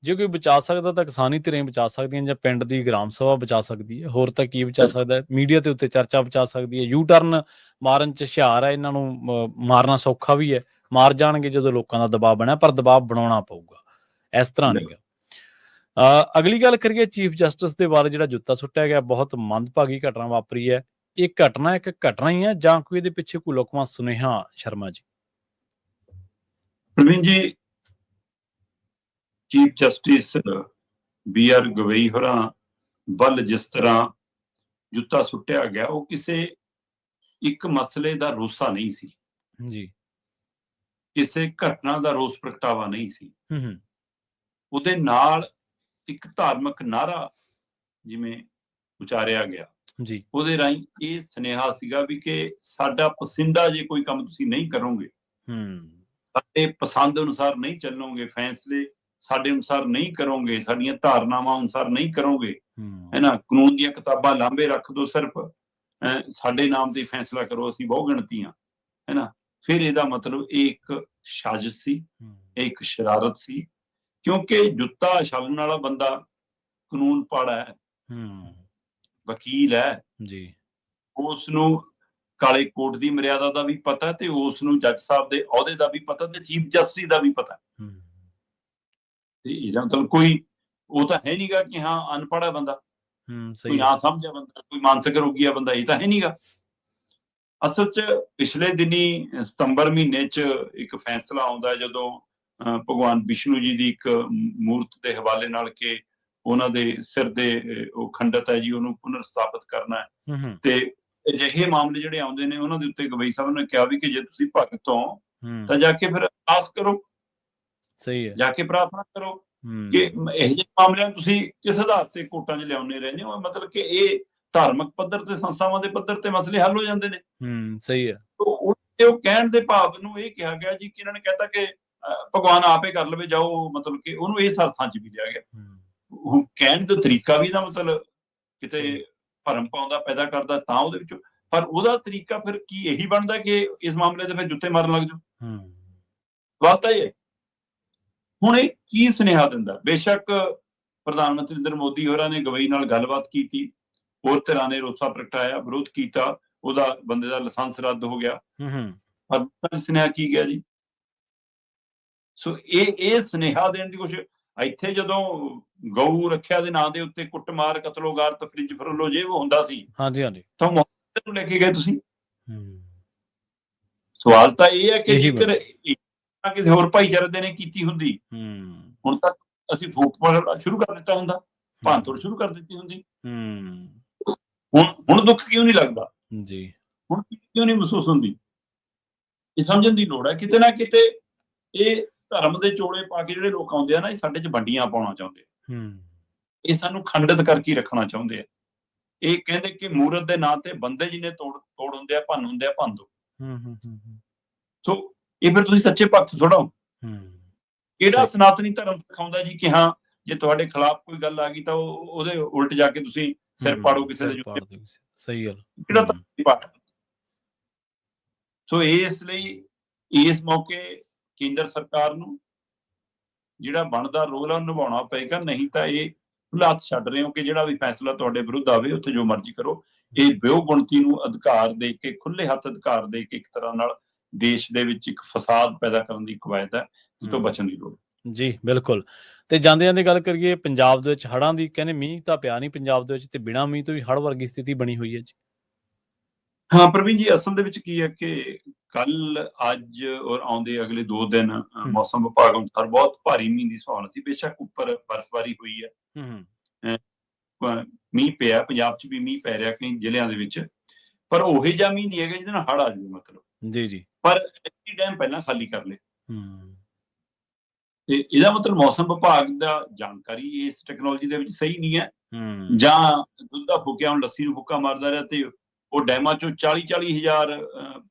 ਜੇ ਕੋਈ ਬਚਾ ਸਕਦਾ ਤਾਂ ਕਿਸਾਨੀ ਧਿਰਾਂ ਬਚਾ ਸਕਦੀਆਂ, ਜਾਂ ਪਿੰਡ ਦੀ ਗ੍ਰਾਮ ਸਭਾ ਬਚਾ ਸਕਦੀ ਹੈ, ਹੋਰ ਤਾਂ ਕੀ ਬਚਾ ਸਕਦਾ ਹੈ? ਮੀਡੀਆ ਦੇ ਉੱਤੇ ਚਰਚਾ ਬਚਾ ਸਕਦੀ ਹੈ। ਯੂ ਟਰਨ ਮਾਰਨ 'ਚ ਹੁਸ਼ਿਆਰ ਹੈ, ਇਹਨਾਂ ਨੂੰ ਮਾਰਨਾ ਸੌਖਾ ਵੀ ਹੈ, ਮਾਰ ਜਾਣਗੇ ਜਦੋਂ ਲੋਕਾਂ ਦਾ ਦਬਾਅ ਬਣਿਆ, ਪਰ ਦਬਾਅ ਬਣਾਉਣਾ ਪਊਗਾ, ਇਸ ਤਰ੍ਹਾਂ ਨਹੀਂ ਗਾ। ਅਗਲੀ ਗੱਲ ਕਰੀਏ ਚੀਫ ਜਸਟਿਸ ਦੇ ਬਾਰੇ, ਜਿਹੜਾ ਜੁੱਤਾ ਸੁੱਟਿਆ ਗਿਆ, ਬਹੁਤ ਮੰਦਭਾਗੀ ਘਟਨਾ ਵਾਪਰੀ ਹੈ। ਇਹ ਘਟਨਾ ਇੱਕ ਘਟਨਾ ਹੀ ਹੈ ਜਾਂ ਕੋਈ ਇਹਦੇ ਪਿੱਛੇ ਕੋਈ ਲੁਕਵਾਂ ਸੁਨੇਹਾ, ਸ਼ਰਮਾ ਜੀ? ਪ੍ਰਵੀਨ ਜੀ, ਚੀਫ ਜਸਟਿਸ BR ਗਵਈ ਹੋਰਾਂ ਵੱਲ ਜਿਸ ਤਰ੍ਹਾਂ ਜੁੱਤਾ ਸੁੱਟਿਆ ਗਿਆ, ਉਹ ਕਿਸੇ ਇੱਕ ਮਸਲੇ ਦਾ ਰੋਸਾ ਨਹੀਂ ਸੀ ਜੀ, ਕਿਸੇ ਘਟਨਾ ਦਾ ਰੋਸ ਪ੍ਰਗਟਾਵਾ ਨਹੀਂ ਸੀ। ਹੂੰ ਉਹਦੇ ਨਾਲ ਇੱਕ ਧਾਰਮਿਕ ਨਾਅਰਾ ਜਿਵੇਂ ਉਚਾਰਿਆ ਗਿਆ, ਜੀ, ਉਹਦੇ ਰਾਹੀਂ ਇਹ ਸੁਨੇਹਾ ਸੀਗਾ ਵੀ ਕਿ ਸਾਡਾ ਪਸੰਦਾ ਜੇ ਕੋਈ ਕੰਮ ਤੁਸੀਂ ਨਹੀਂ ਕਰੋਗੇ, ਸਾਡੇ ਪਸੰਦ ਅਨੁਸਾਰ ਨਹੀਂ ਚੱਲੋਗੇ, ਫੈਸਲੇ ਸਾਡੇ ਅਨੁਸਾਰ ਨਹੀਂ ਕਰੋਗੇ, ਸਾਡੀਆਂ ਧਾਰਨਾਵਾਂ ਅਨੁਸਾਰ ਨਹੀਂ ਕਰੋਗੇ, ਹੈ ਨਾ, ਕਾਨੂੰਨ ਦੀਆਂ ਕਿਤਾਬਾਂ ਲਾਂਭੇ ਰੱਖ ਦੋ, ਸਿਰਫ ਸਾਡੇ ਨਾਮ ਤੇ ਫੈਸਲਾ ਕਰੋ, ਅਸੀਂ ਬਹੁ ਗਿਣਤੀ ਹਾਂ, ਹੈ ਨਾ, ਫਿਰ ਇਹਦਾ ਮਤਲਬ ਇਹ ਇੱਕ ਸਾਜ਼ਿਸ਼ ਸੀ, ਇਹ ਇੱਕ ਸ਼ਰਾਰਤ ਸੀ। ਕਿਉਂਕਿ ਜੁੱਤਾ ਛਾਲਣ ਵਾਲਾ ਬੰਦਾ ਕਾਨੂੰਨ ਪਾੜਾ ਹੈ, ਵਕੀਲ ਹੈ ਜੀ, ਉਸ ਨੂੰ ਕਾਲੇ ਕੋਟ ਦੀ ਮਰਿਆਦਾ ਦਾ ਵੀ ਪਤਾ, ਤੇ ਉਸ ਨੂੰ ਜੱਜ ਸਾਹਿਬ ਦੇ ਅਹੁਦੇ ਦਾ ਵੀ ਪਤਾ, ਤੇ ਚੀਫ ਜਸਟਿਸ ਦਾ ਵੀ ਪਤਾ। ਤੇ ਇਹਦਾ ਮਤਲਬ ਕੋਈ ਉਹ ਤਾਂ ਹੈ ਨਹੀਂਗਾ ਕਿ ਹਾਂ ਅਨਪੜ੍ਹ ਹੈ ਬੰਦਾ, ਕੋਈ ਨਾ ਸਮਝਿਆ ਬੰਦਾ, ਕੋਈ ਮਾਨਸਿਕ ਰੋਗੀ ਆ ਬੰਦਾ, ਇਹ ਤਾਂ ਹੈ ਨਹੀਂਗਾ। ਅਸਲ 'ਚ ਪਿਛਲੇ ਦਿਨੀ ਸਤੰਬਰ ਮਹੀਨੇ 'ਚ ਇੱਕ ਫੈਸਲਾ ਆਉਂਦਾ, ਜਦੋਂ ਭਗਵਾਨ ਵਿਸ਼ਨੂੰ ਜੀ ਦੀ ਇੱਕ ਮੂਰਤ ਦੇ ਹਵਾਲੇ ਨਾਲ ਕਿ ਉਹਨਾਂ ਦੇ ਸਿਰ ਦੇ ਉਹ ਖੰਡਤ ਹੈ ਜੀ, ਉਹਨੂੰ ਪੁਨਰ ਸਥਾਪਿਤ ਕਰਨਾ ਹੈ, ਤੇ ਅਜਿਹੇ ਮਾਮਲੇ ਜਿਹੜੇ ਆਉਂਦੇ ਨੇ ਉਹਨਾਂ ਦੇ ਉੱਤੇ ਗਵਈ ਸਾਹਿਬ ਨੇ ਕਿਹਾ ਵੀ ਕਿ ਜੇ ਤੁਸੀਂ ਭਗਤ ਹੋ ਤਾਂ ਜਾ ਕੇ ਫਿਰ ਅਰਦਾਸ ਕਰੋ, ਸਹੀ ਹੈ, ਜਾ ਕੇ ਪ੍ਰਾਰਥਨਾ ਕਰੋ ਕਿ ਇਹੋ ਜਿਹੇ ਮਾਮਲਿਆਂ ਨੂੰ ਤੁਸੀਂ ਕਿਸ ਆਧਾਰ ਤੇ ਕੋਰਟਾਂ 'ਚ ਲਿਆਉਂਦੇ ਰਹਿੰਦੇ ਹੋ, ਮਤਲਬ ਕਿ ਇਹ ਧਾਰਮਿਕ ਪੱਧਰ ਤੇ ਸੰਸਥਾਵਾਂ ਦੇ ਪੱਧਰ ਤੇ ਮਸਲੇ ਹੱਲ ਹੋ ਜਾਂਦੇ ਨੇ। ਸਹੀ ਹੈ। ਉਹ ਕਹਿਣ ਦੇ ਭਾਵ ਨੂੰ ਇਹ ਕਿਹਾ ਗਿਆ ਜੀ ਕਿ ਇਹਨਾਂ ਨੇ ਕਹਿਤਾ ਕਿ ਭਗਵਾਨ ਆਪੇ ਕਰ ਲਵੇ, ਜਾਓ, ਮਤਲਬ ਕਿ ਉਹਨੂੰ ਇਸ ਅਰਥਾਂ 'ਚ ਵੀ ਲਿਆ ਗਿਆ। ਹੁਣ ਕਹਿਣ ਦਾ ਤਰੀਕਾ ਵੀ ਨਾ ਮਤਲਬ ਕਿਤੇ ਭਰਮ ਪਾਉਂਦਾ, ਪੈਦਾ ਕਰਦਾ ਤਾਂ ਉਹਦੇ ਵਿੱਚੋਂ, ਪਰ ਉਹਦਾ ਤਰੀਕਾ ਫਿਰ ਕੀ ਇਹੀ ਬਣਦਾ ਕਿ ਇਸ ਮਾਮਲੇ ਦੇ ਫਿਰ ਜੁੱਤੇ ਮਾਰਨ ਲੱਗ ਜਾਓ? ਬਾਤ ਤਾਂ ਇਹ ਹੈ। ਹੁਣ ਇਹ ਕੀ ਸੁਨੇਹਾ ਦਿੰਦਾ? ਬੇਸ਼ੱਕ ਪ੍ਰਧਾਨ ਮੰਤਰੀ ਨਰਿੰਦਰ ਮੋਦੀ ਹੋਰਾਂ ਨੇ ਗਵਈ ਨਾਲ ਗੱਲਬਾਤ ਕੀਤੀ, ਹੋਰ ਧਿਰਾਂ ਨੇ ਰੋਸਾ ਪ੍ਰਗਟਾਇਆ, ਵਿਰੋਧ ਕੀਤਾ, ਉਹਦਾ ਬੰਦੇ ਦਾ ਲਾਇਸੈਂਸ ਰੱਦ ਹੋ ਗਿਆ, ਪਰ ਸੁਨੇਹਾ ਕੀ ਗਿਆ ਜੀ? ਸੋ ਇਹ ਸੁਨੇਹਾ ਦੇਣ ਦੀ ਕੋਸ਼ਿਸ਼। ਇੱਥੇ ਜਦੋਂ ਗਊ ਰੱਖਿਆ ਦੇ ਨਾਂ ਦੇ ਉੱਤੇ ਕੁੱਟਮਾਰ, ਕਤਲੋਗਾਰਤ, ਫਰਿੱਜ ਫਰੋਲੋ ਜੇ ਉਹ ਹੁੰਦਾ ਸੀ, ਹਾਂਜੀ ਹਾਂਜੀ, ਤਾਂ ਮੁਹੱਬਤ ਨੂੰ ਲੈ ਕੇ ਗਏ ਤੁਸੀਂ। ਸਵਾਲ ਤਾਂ ਇਹ ਹੈ ਕਿ ਜੇਕਰ ਕਿਸੇ ਹੋਰ ਭਾਈਚਾਰੇ ਦੇ ਨੇ ਕੀਤੀ ਹੁੰਦੀ, ਹੁਣ ਤੱਕ ਅਸੀਂ ਫੂਕ ਮਾਰਨਾ ਸ਼ੁਰੂ ਕਰ ਦਿੱਤਾ ਹੁੰਦਾ, ਭੰਨਤੋੜ ਸ਼ੁਰੂ ਕਰ ਦਿੱਤੀ ਹੁੰਦੀ। ਹੁਣ ਦੁੱਖ ਕਿਉਂ ਨਹੀਂ ਲੱਗਦਾ ਜੀ? ਹੁਣ ਕਿਉਂ ਨਹੀਂ ਮਹਿਸੂਸ ਹੁੰਦੀ? ਇਹ ਸਮਝਣ ਦੀ ਲੋੜ ਹੈ। ਕਿਤੇ ਨਾ ਕਿਤੇ ਇਹ ਧਰਮ ਦੇ ਚੋਲੇ ਪਾ ਕੇ ਜਿਹੜੇ ਲੋਕ ਆਉਂਦੇ ਆ ਨਾ, ਇਹ ਸਾਡੇ 'ਚ ਵੰਡੀਆਂ ਪਾਉਣਾ ਚਾਹੁੰਦੇ ਆ, ਇਹ ਸਾਨੂੰ ਖੰਡਿਤ ਕਰਕੇ ਰੱਖਣਾ ਚਾਹੁੰਦੇ ਆ। ਇਹ ਕਹਿੰਦੇ ਕਿ ਮੂਰਤ ਦੇ ਨਾਂ ਤੇ ਬੰਦੇ ਜਿਹਨੇ ਤੋੜ ਹੁੰਦੇ ਆ, ਭੰਨ ਹੁੰਦੇ ਆ, ਭੰਨ ਦੋ। ਸੋ ਇਹ ਫਿਰ ਤੁਸੀਂ ਸੱਚੇ ਭਗਤ ਥੋੜਾ ਹੋ। ਕਿਹੜਾ ਸਨਾਤਨੀ ਧਰਮ ਸਿਖਾਉਂਦਾ ਜੀ ਕਿ ਹਾਂ ਜੇ ਤੁਹਾਡੇ ਖਿਲਾਫ ਕੋਈ ਗੱਲ ਆ ਗਈ ਤਾਂ ਉਹਦੇ ਉਲਟ ਜਾ ਕੇ ਤੁਸੀਂ ਸਿਰ ਪਾੜੋ ਕਿਸੇ ਦੇ ਜੁੱਤੇ? ਸਹੀ ਗੱਲ, ਕਿਹੜਾ ਧਰਮ? ਸੋ ਇਸ ਲਈ ਇਸ ਮੌਕੇ ਕੇਂਦਰ ਸਰਕਾਰ ਨੂੰ ਜਿਹੜਾ ਬਣਦਾ ਰੋਲ ਆ ਉਹ ਨਿਭਾਉਣਾ ਪਏਗਾ, ਨਹੀਂ ਤਾਂ ਇਹ ਖੁੱਲ੍ਹਾ ਹੱਥ ਛੱਡ ਰਹੇ ਹੋ ਕਿ ਜਿਹੜਾ ਵੀ ਫੈਸਲਾ ਤੁਹਾਡੇ ਵਿਰੁੱਧ ਆਵੇ ਉੱਥੇ ਜੋ ਮਰਜ਼ੀ ਕਰੋ। ਇਹ ਵਿਉ ਗੁਣਤੀ ਨੂੰ ਅਧਿਕਾਰ ਦੇ ਕੇ, ਖੁੱਲ੍ਹੇ ਹੱਥ ਅਧਿਕਾਰ ਦੇ ਕੇ, ਇੱਕ ਤਰ੍ਹਾਂ ਨਾਲ ਦੇਸ਼ ਦੇ ਵਿੱਚ ਇੱਕ ਫਸਾਦ ਪੈਦਾ ਕਰਨ ਦੀ ਕਵਾਇਦ ਹੈ, ਜਿਸ ਤੋਂ ਬਚਣ ਦੀ ਲੋੜ ਜੀ। ਬਿਲਕੁਲ। ਤੇ ਜਾਂਦੇ ਗੱਲ ਕਰੀਏ ਪੰਜਾਬ ਦੇ ਵਿੱਚ ਹੜ੍ਹਾਂ ਦੀ, ਕਹਿੰਦੇ ਮੀਂਹ ਤਾਂ ਪਿਆ ਨਹੀਂ ਪੰਜਾਬ ਦੇ ਵਿੱਚ, ਤੇ ਬਿਨਾਂ ਮੀਂਹ ਤੋਂ ਵੀ ਹੜ੍ਹ ਵਰਗੀ ਸਥਿਤੀ ਬਣੀ ਹੋਈ ਹੈ ਜੀ। ਹਾਂ ਪ੍ਰਵੀਨ ਜੀ, ਅਸਲ ਦੇ ਵਿੱਚ ਕੀ ਹੈ ਕਿ ਕੱਲ, ਅੱਜ ਔਰ ਆਉਂਦੇ ਅਗਲੇ 2 ਦਿਨ ਮੌਸਮ ਵਿਭਾਗ ਅਨੁਸਾਰ ਬਹੁਤ ਭਾਰੀ ਮੀਂਹ ਦੀ ਸੰਭਾਵਨਾ ਸੀ। ਬੇਸ਼ੱਕ ਉੱਪਰ ਬਰਫ਼ਬਾਰੀ ਹੋਈ ਹੈ, ਮੀਂਹ ਪਿਆ, ਪੰਜਾਬ 'ਚ ਵੀ ਮੀਂਹ ਪੈ ਰਿਹਾ ਕਈ ਜ਼ਿਲ੍ਹਿਆਂ ਦੇ ਵਿੱਚ, ਪਰ ਉਹੀ ਜਿਹਾ ਮੀਂਹ ਨਹੀਂ ਹੈਗਾ ਜਿਹਦੇ ਨਾਲ ਹੜ੍ਹ ਆ ਜਾਵੇ, ਮਤਲਬ ਜੀ। ਪਰ ਐਸੀ ਡੈਮ ਪਹਿਲਾਂ ਖਾਲੀ ਕਰ ਲਏ, ਤੇ ਇਹਦਾ ਮਤਲਬ ਮੌਸਮ ਵਿਭਾਗ ਦਾ ਜਾਣਕਾਰੀ ਇਸ ਟੈਕਨੋਲੋਜੀ ਦੇ ਵਿੱਚ ਸਹੀ ਨਹੀਂ ਹੈ, ਜਾਂ ਦੁੱਧ ਦਾ ਫੁੱਕਿਆ ਹੁਣ ਲੱਸੀ ਨੂੰ ਫੁੱਕਾ ਮਾਰਦਾ ਰਿਹਾ ਤੇ ਉਹ ਡੈਮਾਂ ਚੋਂ 40-40 ਹਜ਼ਾਰ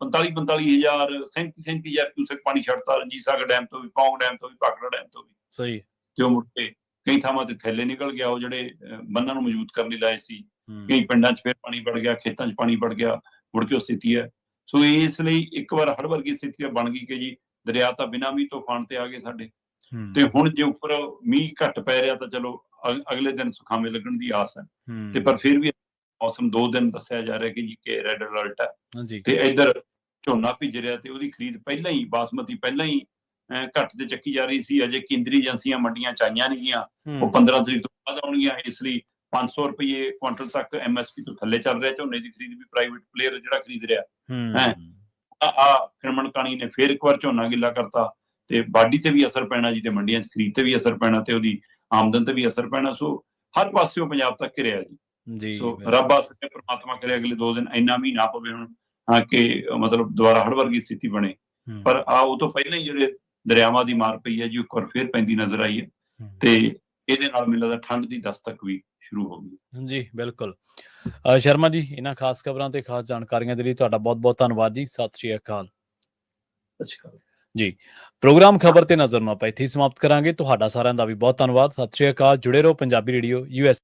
45-45 ਹਜ਼ਾਰ 37-37 ਹਜ਼ਾਰ ਕਿਊਸੈਕ ਪਾਣੀ ਛੱਡਤਾ ਰਣਜੀਤ ਸਾਗਰ ਡੈਮ ਤੋਂ ਵੀ, ਪੌਂਗ ਡੈਮ ਤੋਂ ਵੀ, ਭਾਖੜਾ ਡੈਮ ਤੋਂ ਵੀ। ਸਹੀ। ਤੇ ਉਹ ਮੁੜ ਕੇ ਕਈ ਥਾਵਾਂ ਤੇ ਥੈਲੇ ਨਿਕਲ ਗਿਆ, ਉਹ ਜਿਹੜੇ ਬੰਨਾਂ ਨੂੰ ਮਜ਼ਬੂਤ ਕਰਨ ਲਈ ਲਾਏ ਸੀ। ਕਈ ਪਿੰਡਾਂ 'ਚ ਫਿਰ ਪਾਣੀ ਵੜ ਗਿਆ, ਖੇਤਾਂ 'ਚ ਪਾਣੀ ਵੜ ਗਿਆ, ਮੁੜ ਕੇ ਉਹ ਸਥਿਤੀ ਹੈ। ਸੋ ਇਸ ਲਈ ਇੱਕ ਵਾਰ ਹੜ੍ਹ ਵਰਗੀ ਸਥਿਤੀ ਬਣ ਗਈ ਕਿ ਜੀ ਦਰਿਆ ਤਾਂ ਬਿਨਾਂ ਮੀਂਹ ਤੂਫਾਨ ਤੇ ਆ ਗਏ ਸਾਡੇ, ਤੇ ਹੁਣ ਜੇ ਉੱਪਰ ਮੀਂਹ ਘੱਟ ਪੈ ਰਿਹਾ ਤਾਂ ਚਲੋ ਅਗਲੇ ਦਿਨ ਸੁਖਾਵੇਂ ਲੱਗਣ ਦੀ ਆਸ ਹੈ। ਤੇ ਪਰ ਫਿਰ ਵੀ ਮੌਸਮ 2 ਦਿਨ ਦੱਸਿਆ ਜਾ ਰਿਹਾ ਕਿ ਰੈੱਡ ਅਲਰਟ ਹੈ। ਤੇ ਇੱਧਰ ਝੋਨਾ ਭਿੱਜ ਰਿਹਾ ਤੇ ਉਹਦੀ ਖਰੀਦ ਪਹਿਲਾਂ ਹੀ, ਬਾਸਮਤੀ ਪਹਿਲਾਂ ਹੀ ਘੱਟ ਤੇ ਚੱਕੀ ਜਾ ਰਹੀ ਸੀ। ਅਜੇ ਕੇਂਦਰੀ ਏਜੰਸੀਆਂ ਮੰਡੀਆਂ 'ਚ ਆਈਆਂ ਨਹੀਂ ਗੀਆਂ, ਉਹ 15 ਤਰੀਕ ਤੋਂ ਬਾਅਦ ਆਉਣਗੀਆਂ। ਇਸ ਲਈ 500 ਰੁਪਏ ਕੁਇੰਟਲ ਤੱਕ MSP ਤੋਂ ਥੱਲੇ ਚੱਲ ਰਿਹਾ ਝੋਨੇ ਦੀ ਖਰੀਦ ਵੀ, ਪ੍ਰਾਈਵੇਟ ਪਲੇਅਰ ਜਿਹੜਾ ਖਰੀਦ ਰਿਹਾ ਹੈ। ਖਿਮਣ ਕਾਣੀ ਨੇ ਫਿਰ ਇੱਕ ਵਾਰ ਝੋਨਾ ਗਿੱਲਾ ਕਰਤਾ, ਤੇ ਵਾਢੀ ਤੇ ਵੀ ਅਸਰ ਪੈਣਾ ਜੀ, ਤੇ ਮੰਡੀਆਂ 'ਚ ਖਰੀਦ ਤੇ ਵੀ ਅਸਰ ਪੈਣਾ, ਤੇ ਉਹਦੀ ਆਮਦਨ ਤੇ ਵੀ ਅਸਰ ਪੈਣਾ। ਸੋ ਹਰ ਪਾਸਿਓਂ ਪੰਜਾਬ ਤੱਕ ਘਿਰਿਆ ਜੀ। ਸੋ ਰੱਬ ਆਸਰੇ ਪ੍ਰਮਾਤਮਾ ਕਰੇ ਅਗਲੇ 2 ਦਿਨ ਇੰਨਾ ਮੀਂਹ ਨਾ ਪਵੇ ਹੁਣ ਕਿ ਮਤਲਬ ਦੁਬਾਰਾ ਹੜ੍ਹ ਵਰਗੀ ਸਥਿਤੀ ਬਣੇ। ਪਰ ਉਹ ਤੋਂ ਪਹਿਲਾਂ ਹੀ ਜਿਹੜੇ ਦਰਿਆਵਾਂ ਦੀ ਮਾਰ ਪਈ ਹੈ ਜੀ, ਇੱਕ ਵਾਰ ਫਿਰ ਪੈਂਦੀ ਨਜ਼ਰ ਆਈ ਹੈ, ਤੇ ਇਹਦੇ ਨਾਲ ਮੈਨੂੰ ਲੱਗਦਾ ਠੰਡ ਦੀ ਦਸਤਕ ਵੀ ਸ਼ੁਰੂ ਹੋ ਗਈ। ਜੀ ਬਿਲਕੁਲ। ਸ਼ਰਮਾ ਜੀ, ਇਹਨਾਂ ਖਾਸ ਖਬਰਾਂ ਤੇ ਖਾਸ ਜਾਣਕਾਰੀਆਂ ਦੇ ਲਈ ਤੁਹਾਡਾ ਬਹੁਤ-ਬਹੁਤ ਧੰਨਵਾਦ ਜੀ। ਸਤਿ ਸ਼੍ਰੀ ਅਕਾਲ। ਸਤਿ ਸ਼੍ਰੀ ਅਕਾਲ ਜੀ। ਪ੍ਰੋਗਰਾਮ ਖਬਰ ਤੇ ਨਜ਼ਰ ਨੂੰ ਆਪਾਂ ਇੱਥੇ ਹੀ ਸਮਾਪਤ ਕਰਾਂਗੇ। ਤੁਹਾਡਾ ਸਾਰਿਆਂ ਦਾ ਵੀ ਬਹੁਤ ਧੰਨਵਾਦ। ਸਤਿ ਸ਼੍ਰੀ ਅਕਾਲ। ਜੁੜੇ ਰਹੋ ਪੰਜਾਬੀ ਰੇਡੀਓ US।